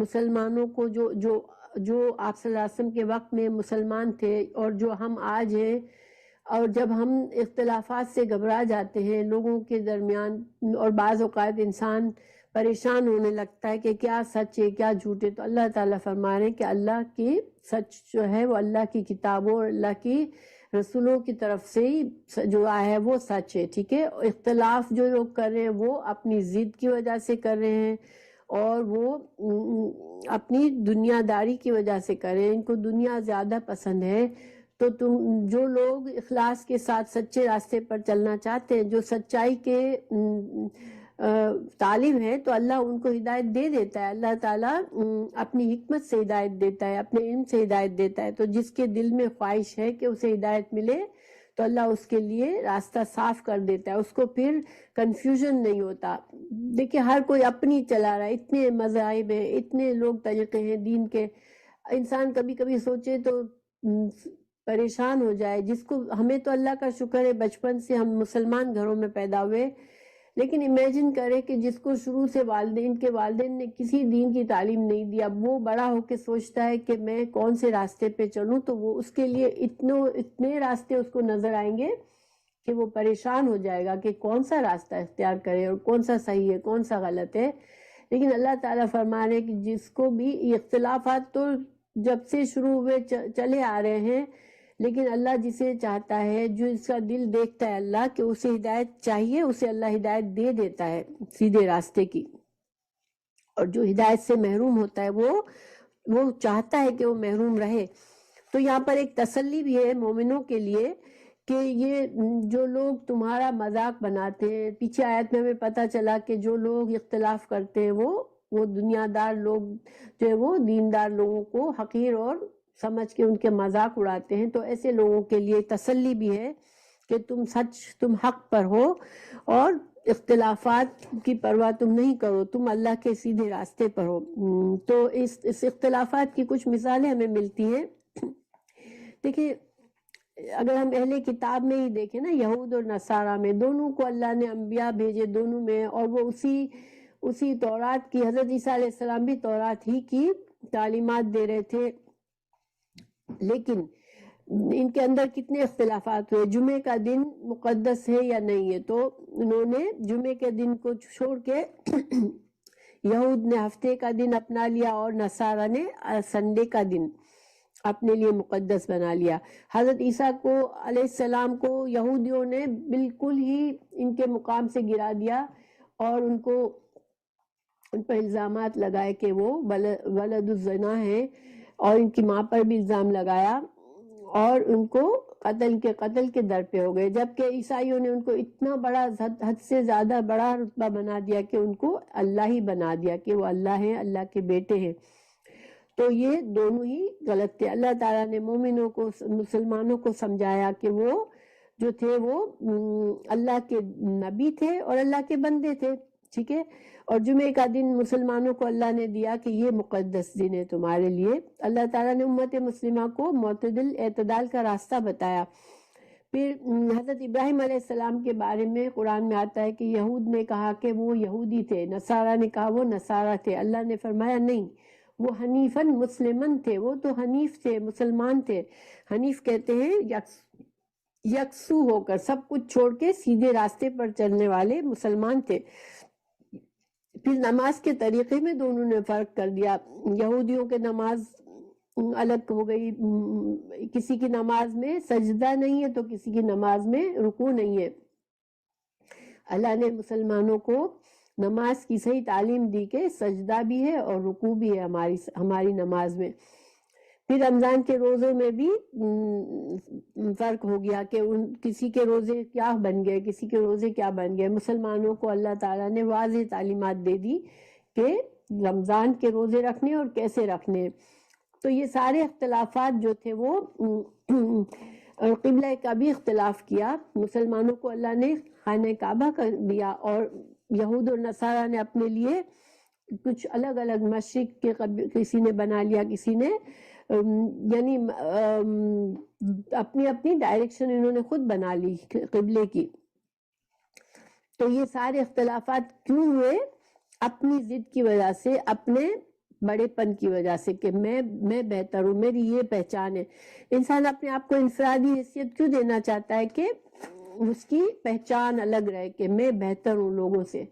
[SPEAKER 1] مسلمانوں کو جو آپ صلی اللہ علیہ وسلم کے وقت میں مسلمان تھے اور جو ہم آج ہیں، اور جب ہم اختلافات سے گھبرا جاتے ہیں لوگوں کے درمیان، اور بعض اوقات انسان پریشان ہونے لگتا ہے کہ کیا سچ ہے کیا جھوٹ ہے، تو اللہ تعالیٰ فرما رہے ہیں کہ اللہ کی سچ جو ہے وہ اللہ کی کتابوں اور اللہ کی رسولوں کی طرف سے ہی جو آیا ہے وہ سچ ہے، ٹھیک ہے۔ اختلاف جو لوگ کر رہے ہیں وہ اپنی ضد کی وجہ سے کر رہے ہیں، اور وہ اپنی دنیا داری کی وجہ سے کر رہے ہیں، ان کو دنیا زیادہ پسند ہے۔ تو جو لوگ اخلاص کے ساتھ سچے راستے پر چلنا چاہتے ہیں، جو سچائی کے طالب ہے، تو اللہ ان کو ہدایت دے دیتا ہے۔ اللہ تعالیٰ اپنی حکمت سے ہدایت دیتا ہے، اپنے علم سے ہدایت دیتا ہے۔ تو جس کے دل میں خواہش ہے کہ اسے ہدایت ملے تو اللہ اس کے لیے راستہ صاف کر دیتا ہے، اس کو پھر کنفیوژن نہیں ہوتا۔ دیکھیں ہر کوئی اپنی چلا رہا ہے، اتنے مذاہب ہیں، اتنے لوگ طریقے ہیں دین کے، انسان کبھی کبھی سوچے تو پریشان ہو جائے۔ ہمیں تو اللہ کا شکر ہے بچپن سے ہم مسلمان گھروں میں پیدا ہوئے، لیکن امیجن کرے کہ جس کو شروع سے والدین نے کسی دین کی تعلیم نہیں دی، اب وہ بڑا ہو کے سوچتا ہے کہ میں کون سے راستے پہ چلوں، تو وہ اس کے لیے اتنے راستے اس کو نظر آئیں گے کہ وہ پریشان ہو جائے گا کہ کون سا راستہ اختیار کرے اور کون سا صحیح ہے کون سا غلط ہے۔ لیکن اللہ تعالیٰ فرما رہے کہ جس کو بھی اختلافات تو جب سے شروع ہوئے چلے آ رہے ہیں، لیکن اللہ جسے چاہتا ہے، جو اس کا دل دیکھتا ہے اللہ کہ اسے ہدایت چاہیے، اسے اللہ ہدایت دے دیتا ہے سیدھے راستے کی، اور جو ہدایت سے محروم ہوتا ہے وہ چاہتا ہے کہ وہ محروم رہے۔ تو یہاں پر ایک تسلی بھی ہے مومنوں کے لیے کہ یہ جو لوگ تمہارا مذاق بناتے ہیں، پیچھے آیت میں ہمیں پتہ چلا کہ جو لوگ اختلاف کرتے ہیں وہ دنیا دار لوگ جو ہے وہ دیندار لوگوں کو حقیر اور سمجھ کے ان کے مذاق اڑاتے ہیں۔ تو ایسے لوگوں کے لیے تسلی بھی ہے کہ تم حق پر ہو، اور اختلافات کی پرواہ تم نہیں کرو، تم اللہ کے سیدھے راستے پر ہو۔ تو اس اختلافات کی کچھ مثالیں ہمیں ملتی ہیں۔ دیکھیں اگر ہم اہل کتاب میں ہی دیکھیں نا، یہود اور نصارہ میں، دونوں کو اللہ نے انبیاء بھیجے دونوں میں، اور وہ اسی تورات کی، حضرت عیسیٰ علیہ السلام بھی تورات ہی کی تعلیمات دے رہے تھے، لیکن ان کے اندر کتنے اختلافات ہوئے، جمعے کا دن مقدس ہے یا نہیں ہے، تو انہوں نے جمعے کے دن کو چھوڑ کے یہود نے ہفتے کا دن اپنا لیا اور نصارہ نے سنڈے کا دن اپنے لیے مقدس بنا لیا۔ حضرت عیسیٰ کو علیہ السلام کو یہودیوں نے بالکل ہی ان کے مقام سے گرا دیا، اور ان پر الزامات لگائے کہ وہ ولد الزنا ہیں، اور ان کی ماں پر بھی الزام لگایا، اور ان کو قتل کے در پہ ہو گئے، جبکہ عیسائیوں نے ان کو اتنا بڑا، حد سے زیادہ بڑا رتبہ بنا دیا کہ ان کو اللہ ہی بنا دیا کہ وہ اللہ ہیں، اللہ کے بیٹے ہیں۔ تو یہ دونوں ہی غلط تھے. اللہ تعالیٰ نے مومنوں کو مسلمانوں کو سمجھایا کہ وہ جو تھے وہ اللہ کے نبی تھے اور اللہ کے بندے تھے, ٹھیک ہے. اور جمعے کا دن مسلمانوں کو اللہ نے دیا کہ یہ مقدس دن ہے تمہارے لیے. اللہ تعالیٰ نے امت مسلمہ کو معتدل اعتدال کا راستہ بتایا. پھر حضرت ابراہیم علیہ السلام کے بارے میں قرآن میں آتا ہے کہ یہود نے کہا کہ وہ یہودی تھے, نصارہ نے کہا وہ نصارہ تھے. اللہ نے فرمایا نہیں, وہ حنیفاً مسلمن تھے, وہ تو حنیف تھے, مسلمان تھے. حنیف کہتے ہیں یکسو ہو کر, سب کچھ چھوڑ کے سیدھے راستے پر چلنے والے مسلمان تھے. پھر نماز کے طریقے میں دونوں نے فرق کر دیا. یہودیوں کے نماز الگ ہو گئی, کسی کی نماز میں سجدہ نہیں ہے تو کسی کی نماز میں رکوع نہیں ہے. اللہ نے مسلمانوں کو نماز کی صحیح تعلیم دی کہ سجدہ بھی ہے اور رکوع بھی ہے ہماری نماز میں. پھر رمضان کے روزوں میں بھی فرق ہو گیا کہ کسی کے روزے کیا بن گئے, کسی کے روزے کیا بن گئے. مسلمانوں کو اللہ تعالیٰ نے واضح تعلیمات دے دی کہ رمضان کے روزے رکھنے اور کیسے رکھنے. تو یہ سارے اختلافات جو تھے وہ قبلہ کا بھی اختلاف کیا. مسلمانوں کو اللہ نے خانہ کعبہ کر دیا اور یہود اور نصارہ نے اپنے لیے کچھ الگ الگ مشرق کے کسی نے بنا لیا, کسی نے یعنی اپنی اپنی ڈائریکشن انہوں نے خود بنا لی قبلے کی. تو یہ سارے اختلافات کیوں ہوئے؟ اپنی ضد کی وجہ سے, اپنے بڑے پن کی وجہ سے کہ میں بہتر ہوں, میری یہ پہچان ہے. انسان اپنے آپ کو انفرادی حیثیت کیوں دینا چاہتا ہے؟ کہ اس کی پہچان الگ رہے کہ میں بہتر ہوں لوگوں سے.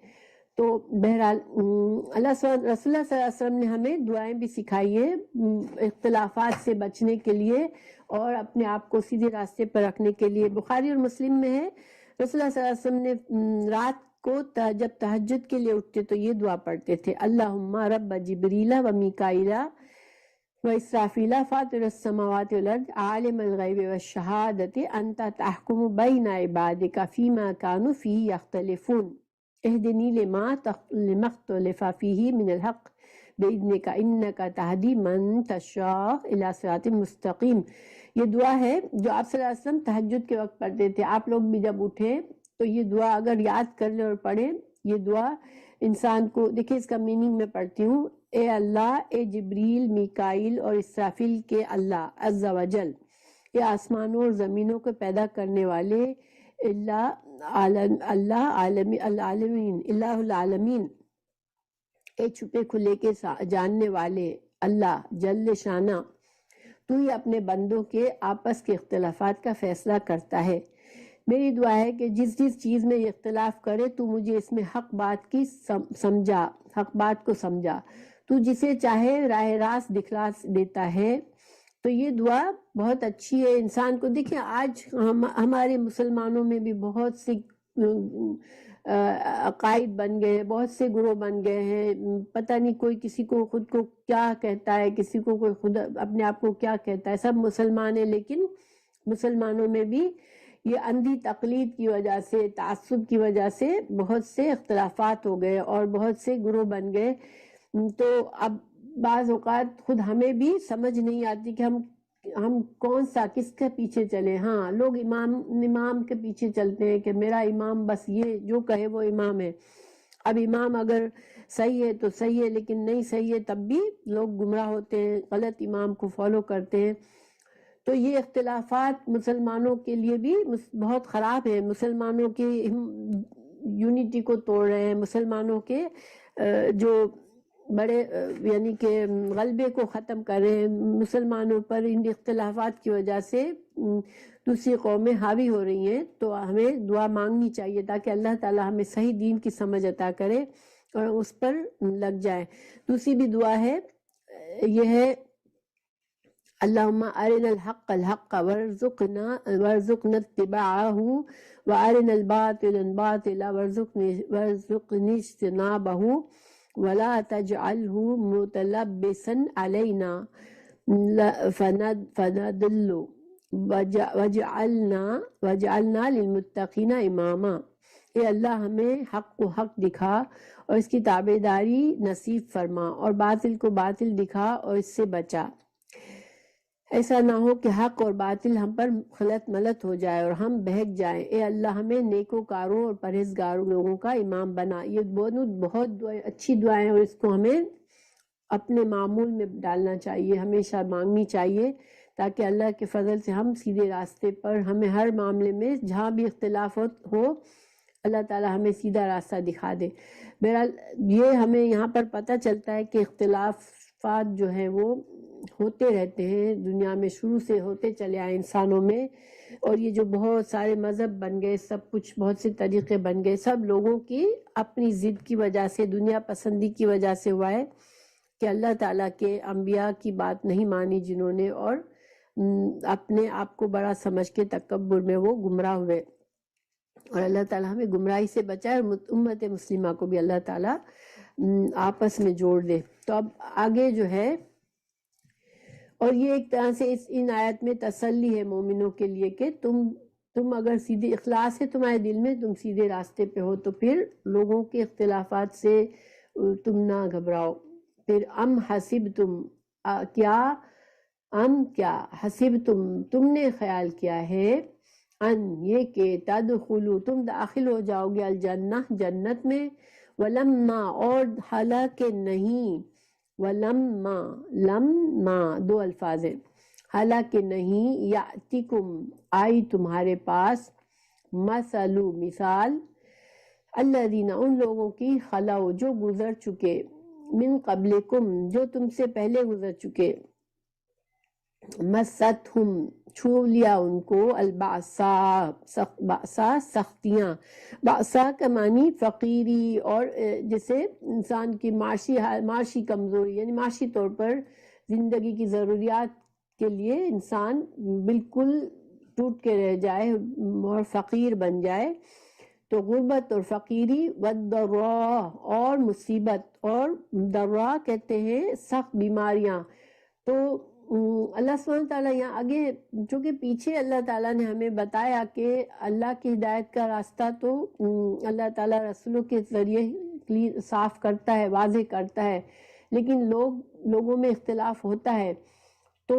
[SPEAKER 1] تو بہرحال رسول اللہ صلی اللہ علیہ وسلم نے ہمیں دعائیں بھی سکھائی ہیں اختلافات سے بچنے کے لیے اور اپنے آپ کو سیدھے راستے پر رکھنے کے لیے. بخاری اور مسلم میں ہے رسول اللہ صلی اللہ علیہ وسلم نے رات کو جب تہجد کے لیے اٹھتے تو یہ دعا پڑھتے تھے, اللہم رب جبریل و میکائیل و اسرافیل فاطر السماوات والارض عالم الغیب والشہادت انت تحکم بین عبادک فیما کانوا فیہ یختلفون اہدنی لما اختلف فیہ من الحق بإذنک انک تہدی من تشاء الی صراط مستقیم. یہ دعا ہے جو آپ صلی اللہ علیہ وسلم تہجد کے وقت پڑھتے تھے. آپ لوگ بھی جب اٹھے تو یہ دعا اگر یاد کر لیں اور پڑھیں, یہ دعا انسان کو, دیکھیں اس کا میننگ میں پڑھتی ہوں. اے اللہ, اے جبریل, میکائیل اور اسرافیل کے اللہ عز و جل, یہ آسمانوں اور زمینوں کو پیدا کرنے والے الہ العالمین, اے چھپے کھلے کے جاننے والے اللہ جل شانہ, تو ہی اپنے بندوں کے آپس کے اختلافات کا فیصلہ کرتا ہے. میری دعا ہے کہ جس چیز میں یہ اختلاف کرے تو مجھے اس میں حق بات کی سمجھا, حق بات کو سمجھا. تو جسے چاہے راہ راست دکھلا دیتا ہے. تو یہ دعا بہت اچھی ہے انسان کو. دیکھیں آج ہمارے مسلمانوں میں بھی بہت سے عقائد بن گئے ہیں, بہت سے گروہ بن گئے ہیں. پتہ نہیں کوئی کسی کو خود کو کیا کہتا ہے, کسی کو کوئی خود اپنے آپ کو کیا کہتا ہے. سب مسلمان ہیں لیکن مسلمانوں میں بھی یہ اندھی تقلید کی وجہ سے, تعصب کی وجہ سے بہت سے اختلافات ہو گئے اور بہت سے گروہ بن گئے. تو اب بعض اوقات خود ہمیں بھی سمجھ نہیں آتی کہ ہم کون سا کس کے پیچھے چلیں. ہاں لوگ امام کے پیچھے چلتے ہیں کہ میرا امام بس یہ جو کہے وہ امام ہے. اب امام اگر صحیح ہے تو صحیح ہے, لیکن نہیں صحیح ہے تب بھی لوگ گمراہ ہوتے ہیں, غلط امام کو فالو کرتے ہیں. تو یہ اختلافات مسلمانوں کے لیے بھی بہت خراب ہے, مسلمانوں کی یونٹی کو توڑ رہے ہیں, مسلمانوں کے جو بڑے یعنی کہ غلبے کو ختم کر رہے ہیں. مسلمانوں پر ان اختلافات کی وجہ سے دوسری قومیں حاوی ہو رہی ہیں. تو ہمیں دعا مانگنی چاہیے تاکہ اللہ تعالی ہمیں صحیح دین کی سمجھ عطا کرے اور اس پر لگ جائے. دوسری بھی دعا ہے, یہ ہے اللہم ارنا الحق الحق وارزقنا اتباعہ وارنا الباطل باطلا وارزقنی اجتنابہ ولا تجعلہ متلبسا علینا فنضل واجعلنا للمتقین اماما. اے اللہ ہمیں حق کو حق دکھا اور اس کی تابعداری نصیب فرما، اور باطل کو باطل دکھا اور اس سے بچا۔ ایسا نہ ہو کہ حق اور باطل ہم پر خلط ملط ہو جائے اور ہم بہک جائیں۔ اے اللہ ہمیں نیکوکاروں اور پرہیزگاروں لوگوں کا امام بنا۔ یہ بہت اچھی دعائیں، اور اس کو ہمیں اپنے معمول میں ڈالنا چاہیے، ہمیشہ مانگنی چاہیے، تاکہ اللہ کے فضل سے ہم سیدھے راستے پر، ہمیں ہر معاملے میں جہاں بھی اختلاف ہو اللہ تعالی ہمیں سیدھا راستہ دکھا دے۔ بہرحال یہ ہمیں یہاں پر پتہ چلتا ہے کہ اختلافات جو ہیں وہ ہوتے رہتے ہیں دنیا میں، شروع سے ہوتے چلے آئے انسانوں میں، اور یہ جو بہت سارے مذہب بن گئے، سب کچھ بہت سے طریقے بن گئے، سب لوگوں کی اپنی ضد کی وجہ سے، دنیا پسندی کی وجہ سے ہوا ہے کہ اللہ تعالیٰ کے انبیاء کی بات نہیں مانی جنہوں نے، اور اپنے آپ کو بڑا سمجھ کے تکبر میں وہ گمراہ ہوئے، اور اللہ تعالیٰ ہمیں گمراہی سے بچائے، اور امت مسلمہ کو بھی اللہ تعالیٰ آپس میں جوڑ دے۔ تو اب آگے جو ہے، اور یہ ایک طرح سے ان آیت میں تسلی ہے مومنوں کے لیے کہ تم اگر سیدھے اخلاص ہے تمہارے دل میں، تم سیدھے راستے پہ ہو، تو پھر لوگوں کے اختلافات سے تم نہ گھبراؤ۔ پھر کیا حسب تم نے خیال کیا ہے، یہ کہ تدخلوا تم داخل ہو جاؤ گے الجنہ جنت میں، ولما اور حالانکہ نہیں، لما دو الفاظ ہیں، حالانکہ نہیں، یاتکم آئی تمہارے پاس، مثال الذین ان لوگوں کی، خلو جو گزر چکے، من قبلکم جو تم سے پہلے گزر چکے، مستہم چھو لیا ان کو، الباسا سختیاں، باسا کا معنی فقیری، اور جیسے انسان کی معاشی کمزوری، یعنی معاشی طور پر زندگی کی ضروریات کے لیے انسان بالکل ٹوٹ کے رہ جائے اور فقیر بن جائے، تو غربت اور فقیری، والضراء اور مصیبت، اور ضراء کہتے ہیں سخت بیماریاں۔ تو اللہ سبحانہ تعالیٰ یہاں آگے، چونکہ پیچھے اللہ تعالیٰ نے ہمیں بتایا کہ اللہ کی ہدایت کا راستہ تو اللہ تعالیٰ رسولوں کے ذریعے صاف کرتا ہے، واضح کرتا ہے، لیکن لوگوں میں اختلاف ہوتا ہے۔ تو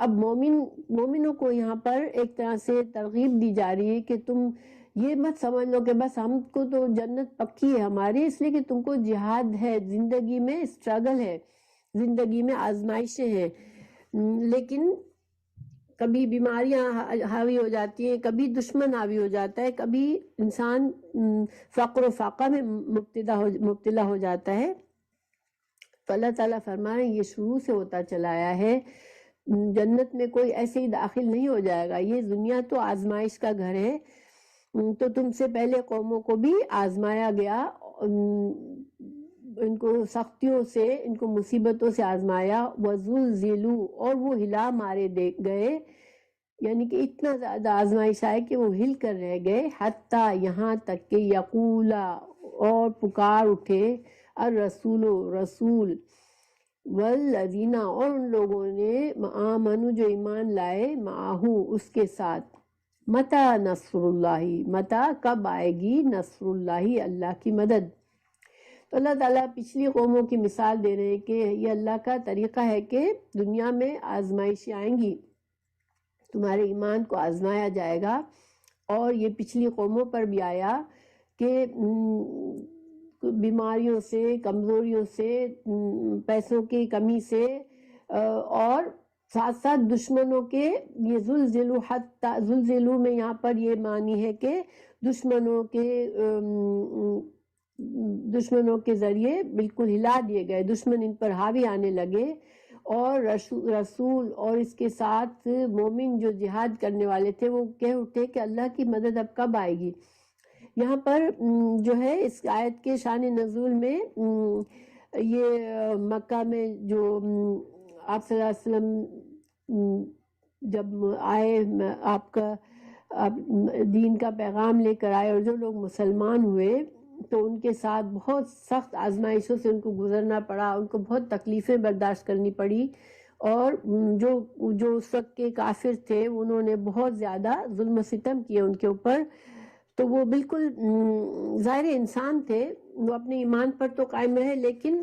[SPEAKER 1] اب مومنوں کو یہاں پر ایک طرح سے ترغیب دی جا رہی ہے کہ تم یہ مت سمجھ لو کہ بس ہم کو تو جنت پکی ہے ہماری، اس لیے کہ تم کو جہاد ہے، زندگی میں اسٹرگل ہے، زندگی میں آزمائشیں ہیں، لیکن کبھی بیماریاں حاوی ہو جاتی ہیں، کبھی دشمن حاوی ہو جاتا ہے، کبھی انسان فقر و فاقہ میں مبتلا ہو جاتا ہے۔ تو اللہ تعالیٰ فرما رہے ہیں یہ شروع سے ہوتا چلا آیا ہے، جنت میں کوئی ایسے ہی داخل نہیں ہو جائے گا، یہ دنیا تو آزمائش کا گھر ہے۔ تو تم سے پہلے قوموں کو بھی آزمایا گیا، ان کو سختیوں سے، ان کو مصیبتوں سے آزمایا، وزلزلوا اور وہ ہلا مارے گئے، یعنی کہ اتنا زیادہ آزمائش آئے کہ وہ ہل کر رہ گئے، حتیٰ یہاں تک کہ یقولا اور پکار اٹھے، الرسول رسول، والذین اور ان لوگوں نے، آمنوا جو ایمان لائے، معہو اس کے ساتھ، متی نصر اللہ، متی کب آئے گی، نصر اللہ اللہ کی مدد۔ تو اللہ تعالیٰ پچھلی قوموں کی مثال دے رہے ہیں کہ یہ اللہ کا طریقہ ہے کہ دنیا میں آزمائشیں آئیں گی، تمہارے ایمان کو آزمایا جائے گا، اور یہ پچھلی قوموں پر بھی آیا کہ بیماریوں سے، کمزوریوں سے، پیسوں کی کمی سے، اور ساتھ ساتھ دشمنوں کے، یہ زلزلو میں یہاں پر یہ معنی ہے کہ دشمنوں کے ذریعے بالکل ہلا دیے گئے، دشمن ان پر حاوی آنے لگے، اور رسول اور اس کے ساتھ مومن جو جہاد کرنے والے تھے وہ کہہ اٹھے کہ اللہ کی مدد اب کب آئے گی۔ یہاں پر جو ہے اس آیت کے شان نزول میں یہ مکہ میں جو آپ صلی اللہ علیہ وسلم جب آئے، آپ دین کا پیغام لے کر آئے، اور جو لوگ مسلمان ہوئے تو ان کے ساتھ بہت سخت آزمائشوں سے ان کو گزرنا پڑا، ان کو بہت تکلیفیں برداشت کرنی پڑی، اور جو اس وقت کے کافر تھے انہوں نے بہت زیادہ ظلم و ستم کیے ان کے اوپر۔ تو وہ بالکل ظاہر انسان تھے، وہ اپنے ایمان پر تو قائم رہے لیکن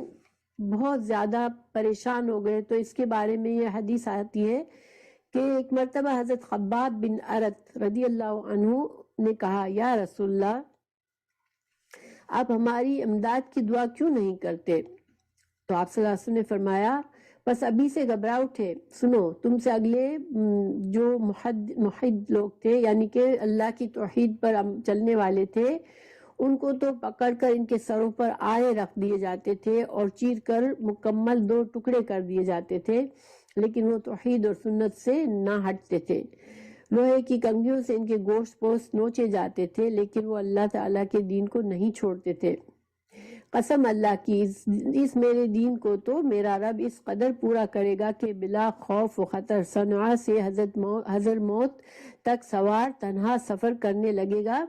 [SPEAKER 1] بہت زیادہ پریشان ہو گئے. تو اس کے بارے میں یہ حدیث آتی ہے کہ ایک مرتبہ حضرت خباب بن ارت رضی اللہ عنہ نے کہا یا رسول اللہ آپ ہماری امداد کی دعا کیوں نہیں کرتے؟ تو آپ صلی اللہ علیہ وسلم نے فرمایا بس ابھی سے گھبرا اٹھے، سنو تم سے اگلے جو موحد لوگ تھے یعنی کہ اللہ کی توحید پر چلنے والے تھے، ان کو تو پکڑ کر ان کے سروں پر آڑے رکھ دیے جاتے تھے اور چیر کر مکمل 2 ٹکڑے کر دیے جاتے تھے، لیکن وہ توحید اور سنت سے نہ ہٹتے تھے. لوہے کی کنگھیوں سے ان کے گوشت پوست نوچے جاتے تھے لیکن وہ اللہ تعالیٰ کے دین کو نہیں چھوڑتے تھے. قسم اللہ کی اس میرے دین کو تو میرا رب اس قدر پورا کرے گا کہ بلا خوف و خطر صنعاء سے حضر موت تک سوار تنہا سفر کرنے لگے گا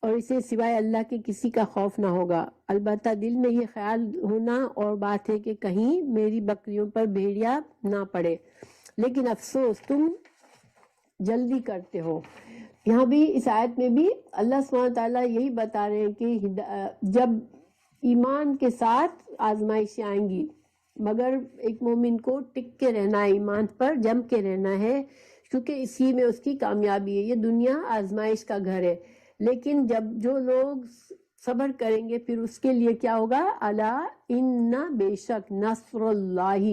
[SPEAKER 1] اور اسے سوائے اللہ کے کسی کا خوف نہ ہوگا. البتہ دل میں یہ خیال ہونا اور بات ہے کہ کہیں میری بکریوں پر بھیڑیا نہ پڑے، لیکن افسوس تم جلدی کرتے ہو. یہاں بھی اس آیت میں بھی اللہ سبحانہ وتعالیٰ یہی بتا رہے ہیں کہ جب ایمان کے ساتھ آزمائشیں آئیں گی، مگر ایک مومن کو ٹک کے رہنا ہے، ایمان پر جم کے رہنا ہے، کیونکہ اسی میں اس کی کامیابی ہے. یہ دنیا آزمائش کا گھر ہے، لیکن جب جو لوگ صبر کریں گے پھر اس کے لیے کیا ہوگا؟ الا ان بے شک نصر اللہ،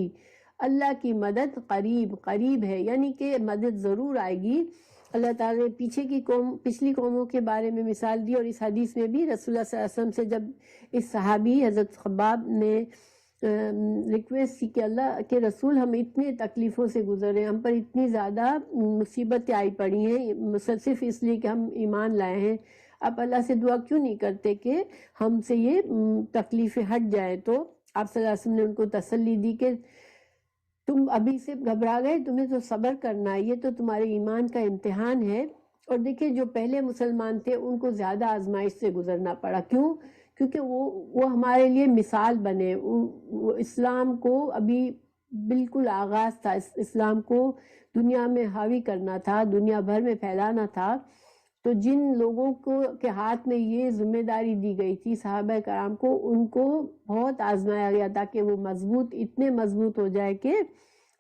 [SPEAKER 1] اللہ کی مدد قریب ہے، یعنی کہ مدد ضرور آئے گی. اللہ تعالیٰ نے پچھلی قوموں کے بارے میں مثال دی، اور اس حدیث میں بھی رسول اللہ صلی اللہ علیہ وسلم سے جب اس صحابی حضرت خباب نے ریکویسٹ کی کہ اللہ کے رسول ہم اتنے تکلیفوں سے گزر رہے ہیں، ہم پر اتنی زیادہ مصیبتیں آئی پڑی ہیں صرف اس لیے کہ ہم ایمان لائے ہیں، آپ اللہ سے دعا کیوں نہیں کرتے کہ ہم سے یہ تکلیفیں ہٹ جائیں؟ تو آپ صلی اللہ علیہ وسلم نے ان کو تسلی دی کہ تم ابھی سے گھبرا گئے، تمہیں تو صبر کرنا ہے، یہ تو تمہارے ایمان کا امتحان ہے. اور دیکھیں جو پہلے مسلمان تھے ان کو زیادہ آزمائش سے گزرنا پڑا. کیوں؟ کیونکہ وہ ہمارے لیے مثال بنے. وہ اسلام کو ابھی بالکل آغاز تھا، اسلام کو دنیا میں حاوی کرنا تھا، دنیا بھر میں پھیلانا تھا. تو جن لوگوں کے ہاتھ میں یہ ذمہ داری دی گئی تھی صحابہ کرام کو، ان کو بہت آزمایا گیا تاکہ وہ اتنے مضبوط ہو جائے کہ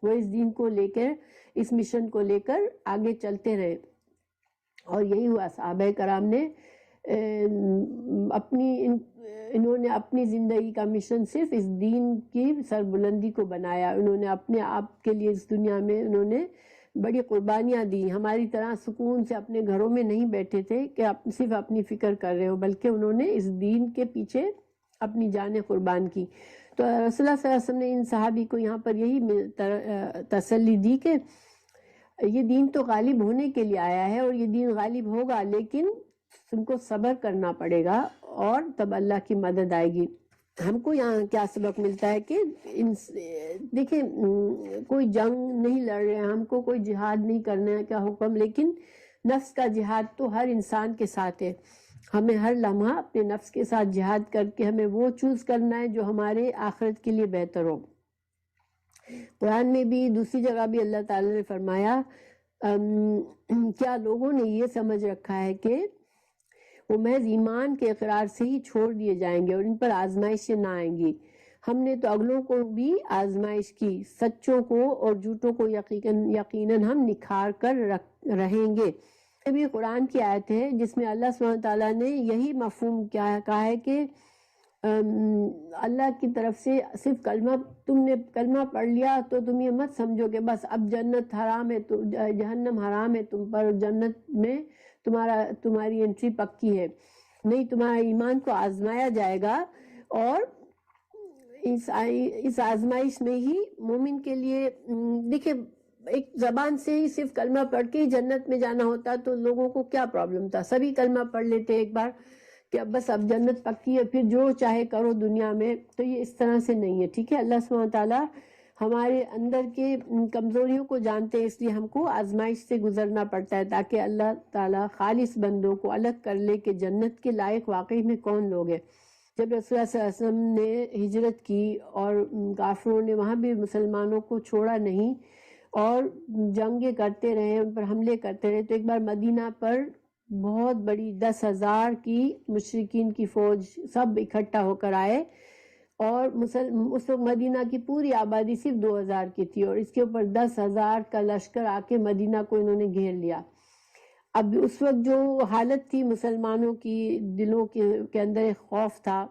[SPEAKER 1] وہ اس دین کو لے کر، اس مشن کو لے کر آگے چلتے رہے. اور یہی ہوا، صحابہ کرام نے انہوں نے اپنی زندگی کا مشن صرف اس دین کی سربلندی کو بنایا. انہوں نے اپنے آپ کے لیے اس دنیا میں انہوں نے بڑی قربانیاں دی. ہماری طرح سکون سے اپنے گھروں میں نہیں بیٹھے تھے کہ آپ صرف اپنی فکر کر رہے ہو، بلکہ انہوں نے اس دین کے پیچھے اپنی جانیں قربان کی. تو رسول اللہ صلی اللہ علیہ وسلم نے ان صحابی کو یہاں پر یہی تسلی دی کہ یہ دین تو غالب ہونے کے لیے آیا ہے اور یہ دین غالب ہوگا، لیکن تم کو صبر کرنا پڑے گا اور تب اللہ کی مدد آئے گی. ہم کو یہاں کیا سبق ملتا ہے کہ دیکھیں کوئی جنگ نہیں لڑ رہے ہیں، ہم کو کوئی جہاد نہیں کرنے کا حکم، لیکن نفس کا جہاد تو ہر انسان کے ساتھ ہے. ہمیں ہر لمحہ اپنے نفس کے ساتھ جہاد کر کے ہمیں وہ چوز کرنا ہے جو ہمارے آخرت کے لیے بہتر ہو. قرآن میں بھی دوسری جگہ بھی اللہ تعالیٰ نے فرمایا کیا لوگوں نے یہ سمجھ رکھا ہے کہ وہ محض ایمان کے اقرار سے ہی چھوڑ دیے جائیں گے اور ان پر آزمائشیں نہ آئیں گی؟ ہم نے تو اگلوں کو بھی آزمائش کی، سچوں کو اور جھوٹوں کو یقیناً ہم نکھار کر رہیں گے. یہ بھی قرآن کی آیت ہے جس میں اللہ سبحانہ تعالیٰ نے یہی مفہوم کہا ہے کہ اللہ کی طرف سے صرف تم نے کلمہ پڑھ لیا تو تم یہ مت سمجھو کہ بس اب جنت حرام ہے، تو جہنم حرام ہے تم پر، جنت میں تمہاری انٹری پکی ہے. نہیں، تمہارا ایمان کو آزمایا جائے گا، اور اس آزمائش میں ہی مومن کے لیے دیکھیں ایک زبان سے ہی صرف کلمہ پڑھ کے ہی جنت میں جانا ہوتا تو لوگوں کو کیا پرابلم تھا، سبھی کلمہ پڑھ لیتے ایک بار کہ اب بس اب جنت پکی ہے، پھر جو چاہے کرو دنیا میں. تو یہ اس طرح سے نہیں ہے. ٹھیک ہے، اللہ سبحانہ تعالیٰ ہمارے اندر کے کمزوریوں کو جانتے ہیں، اس لیے ہم کو آزمائش سے گزرنا پڑتا ہے تاکہ اللہ تعالیٰ خالص بندوں کو الگ کر لے کہ جنت کے لائق واقعی میں کون لوگ ہیں. جب رسول اللہ صلی اللہ علیہ وسلم نے ہجرت کی اور کافروں نے وہاں بھی مسلمانوں کو چھوڑا نہیں اور جنگیں کرتے رہے، ان پر حملے کرتے رہے، تو ایک بار مدینہ پر بہت بڑی 10,000 کی مشرکین کی فوج سب اکٹھا ہو کر آئے، اور اس وقت مدینہ کی پوری آبادی صرف 2,000 کی تھی، اور اس کے اوپر 10,000 کا لشکر آ کے مدینہ کو انہوں نے گھیر لیا۔ اب اس وقت جو حالت تھی مسلمانوں کی، دلوں کے اندر ایک خوف تھا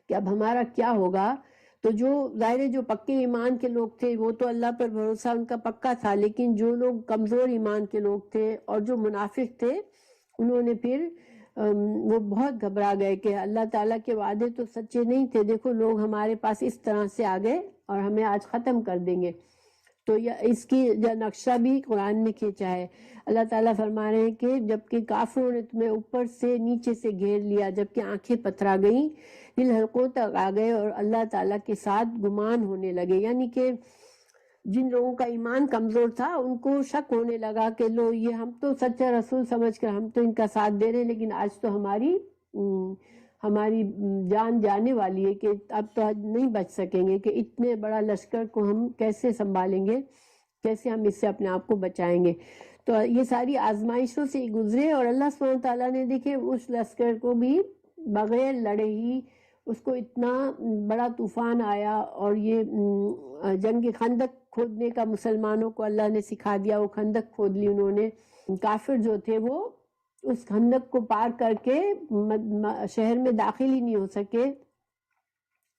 [SPEAKER 1] کہ اب ہمارا کیا ہوگا۔ تو جو ظاہر جو پکے ایمان کے لوگ تھے وہ تو اللہ پر بھروسہ ان کا پکا تھا، لیکن جو لوگ کمزور ایمان کے لوگ تھے اور جو منافق تھے، انہوں نے پھر وہ بہت گھبرا گئے کہ اللہ تعالیٰ کے وعدے تو سچے نہیں تھے، دیکھو لوگ ہمارے پاس اس طرح سے آ گئے اور ہمیں آج ختم کر دیں گے۔ تو اس کی نقشہ بھی قرآن میں کھینچا ہے۔ اللہ تعالیٰ فرما رہے ہیں کہ جبکہ کافروں نے تمہیں اوپر سے نیچے سے گھیر لیا، جبکہ آنکھیں پتھرا گئیں، دل حلقوں تک آ گئے اور اللہ تعالیٰ کے ساتھ گمان ہونے لگے، یعنی کہ جن لوگوں کا ایمان کمزور تھا ان کو شک ہونے لگا کہ لو یہ ہم تو سچا رسول سمجھ کر ہم تو ان کا ساتھ دے رہے ہیں، لیکن آج تو ہماری جان جانے والی ہے کہ اب تو آج نہیں بچ سکیں گے، کہ اتنے بڑا لشکر کو ہم کیسے سنبھالیں گے، کیسے ہم اس سے اپنے آپ کو بچائیں گے۔ تو یہ ساری آزمائشوں سے گزرے، اور اللہ سبحانہ تعالیٰ نے دیکھے اس لشکر کو بھی بغیر لڑے ہی اس کو اتنا بڑا طوفان آیا، اور یہ جنگ خندق کھودنے کا مسلمانوں کو اللہ نے سکھا دیا، وہ خندق کھود لی انہوں نے۔ کافر جو تھے وہ اس خندق کو پار کر کے شہر میں داخل ہی نہیں ہو سکے،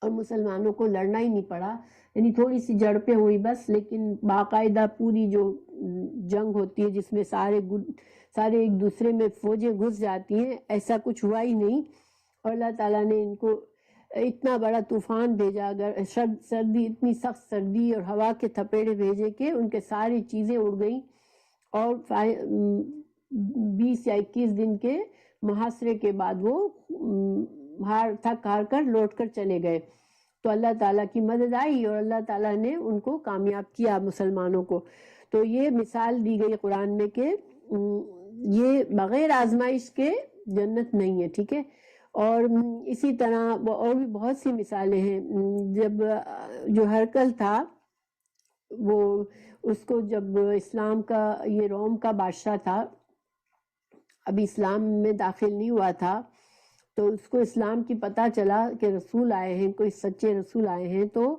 [SPEAKER 1] اور مسلمانوں کو لڑنا ہی نہیں پڑا، یعنی تھوڑی سی جھڑپیں ہوئی بس، لیکن باقاعدہ پوری جو جنگ ہوتی ہے جس میں سارے ایک دوسرے میں فوجیں گھس جاتی ہیں، ایسا کچھ ہوا ہی نہیں۔ اور اللہ تعالیٰ نے ان کو اتنا بڑا طوفان بھیجا، اگر سردی، اتنی سخت سردی اور ہوا کے تھپیڑے بھیجے کہ ان کے ساری چیزیں اڑ گئیں، اور 20 یا 21 دن کے محاصرے کے بعد وہ تھک ہار کر لوٹ کر چلے گئے۔ تو اللہ تعالیٰ کی مدد آئی اور اللہ تعالیٰ نے ان کو کامیاب کیا مسلمانوں کو۔ تو یہ مثال دی گئی قرآن میں کہ یہ بغیر آزمائش کے جنت نہیں ہے، ٹھیک ہے۔ اور اسی طرح اور بھی بہت سی مثالیں ہیں۔ جب جو ہرقل تھا وہ اس کو جب اسلام کا، یہ روم کا بادشاہ تھا، ابھی اسلام میں داخل نہیں ہوا تھا، تو اس کو اسلام کی پتہ چلا کہ رسول آئے ہیں، کوئی سچے رسول آئے ہیں، تو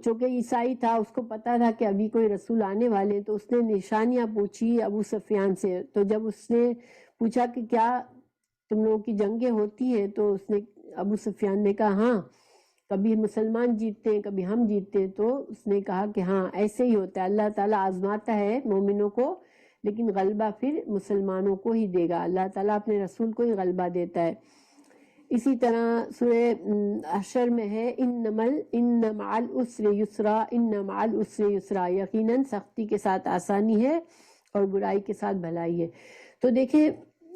[SPEAKER 1] چونکہ عیسائی تھا اس کو پتا تھا کہ ابھی کوئی رسول آنے والے ہیں، تو اس نے نشانیاں پوچھی ابو سفیان سے۔ تو جب اس نے پوچھا کہ کیا تم لوگوں کی جنگیں ہوتی ہیں، تو اس نے ابو سفیان نے کہا ہاں، کبھی مسلمان جیتتے ہیں کبھی ہم جیتتے ہیں۔ تو اس نے کہا کہ ہاں ایسے ہی ہوتا ہے، اللہ تعالیٰ آزماتا ہے مومنوں کو، لیکن غلبہ پھر مسلمانوں کو ہی دے گا، اللہ تعالیٰ اپنے رسول کو ہی غلبہ دیتا ہے۔ اسی طرح سورہ حشر میں ہے ان مع العسر یسرا، ان مع العسر یسرا، یقیناً سختی کے ساتھ آسانی ہے اور برائی کے ساتھ بھلائی ہے۔ تو دیکھیں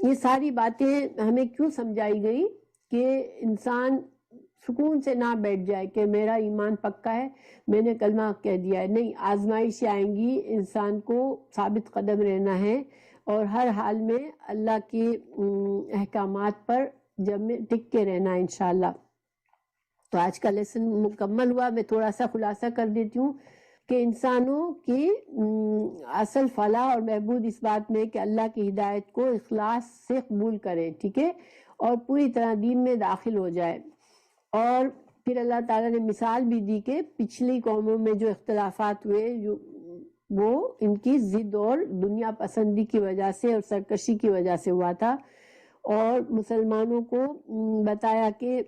[SPEAKER 1] یہ ساری باتیں ہمیں کیوں سمجھائی گئی کہ انسان سکون سے نہ بیٹھ جائے کہ میرا ایمان پکا ہے، میں نے کلمہ کہہ دیا ہے، نہیں، آزمائشیں آئیں گی، انسان کو ثابت قدم رہنا ہے اور ہر حال میں اللہ کے احکامات پر جب میں ٹک کے رہنا ہے انشاءاللہ۔ تو آج کا لیسن مکمل ہوا، میں تھوڑا سا خلاصہ کر دیتی ہوں کہ انسانوں کی اصل فلاح اور بہبود اس بات میں کہ اللہ کی ہدایت کو اخلاص سے قبول کرے، ٹھیک ہے، اور پوری طرح دین میں داخل ہو جائے۔ اور پھر اللہ تعالیٰ نے مثال بھی دی کہ پچھلی قوموں میں جو اختلافات ہوئے وہ ان کی ضد اور دنیا پسندی کی وجہ سے اور سرکشی کی وجہ سے ہوا تھا، اور مسلمانوں کو بتایا کہ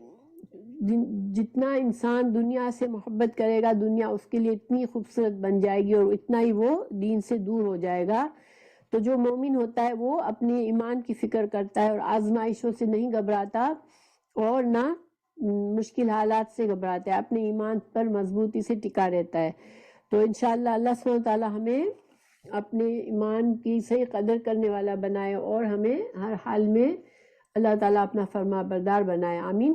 [SPEAKER 1] جتنا انسان دنیا سے محبت کرے گا دنیا اس کے لیے اتنی خوبصورت بن جائے گی اور اتنا ہی وہ دین سے دور ہو جائے گا۔ تو جو مومن ہوتا ہے وہ اپنے ایمان کی فکر کرتا ہے اور آزمائشوں سے نہیں گھبراتا اور نہ مشکل حالات سے گھبراتا ہے، اپنے ایمان پر مضبوطی سے ٹکا رہتا ہے۔ تو انشاءاللہ اللہ سبحانہ وتعالی ہمیں اپنے ایمان کی صحیح قدر کرنے والا بنائے اور ہمیں ہر حال میں اللہ تعالیٰ اپنا فرما بردار بنائے، آمین۔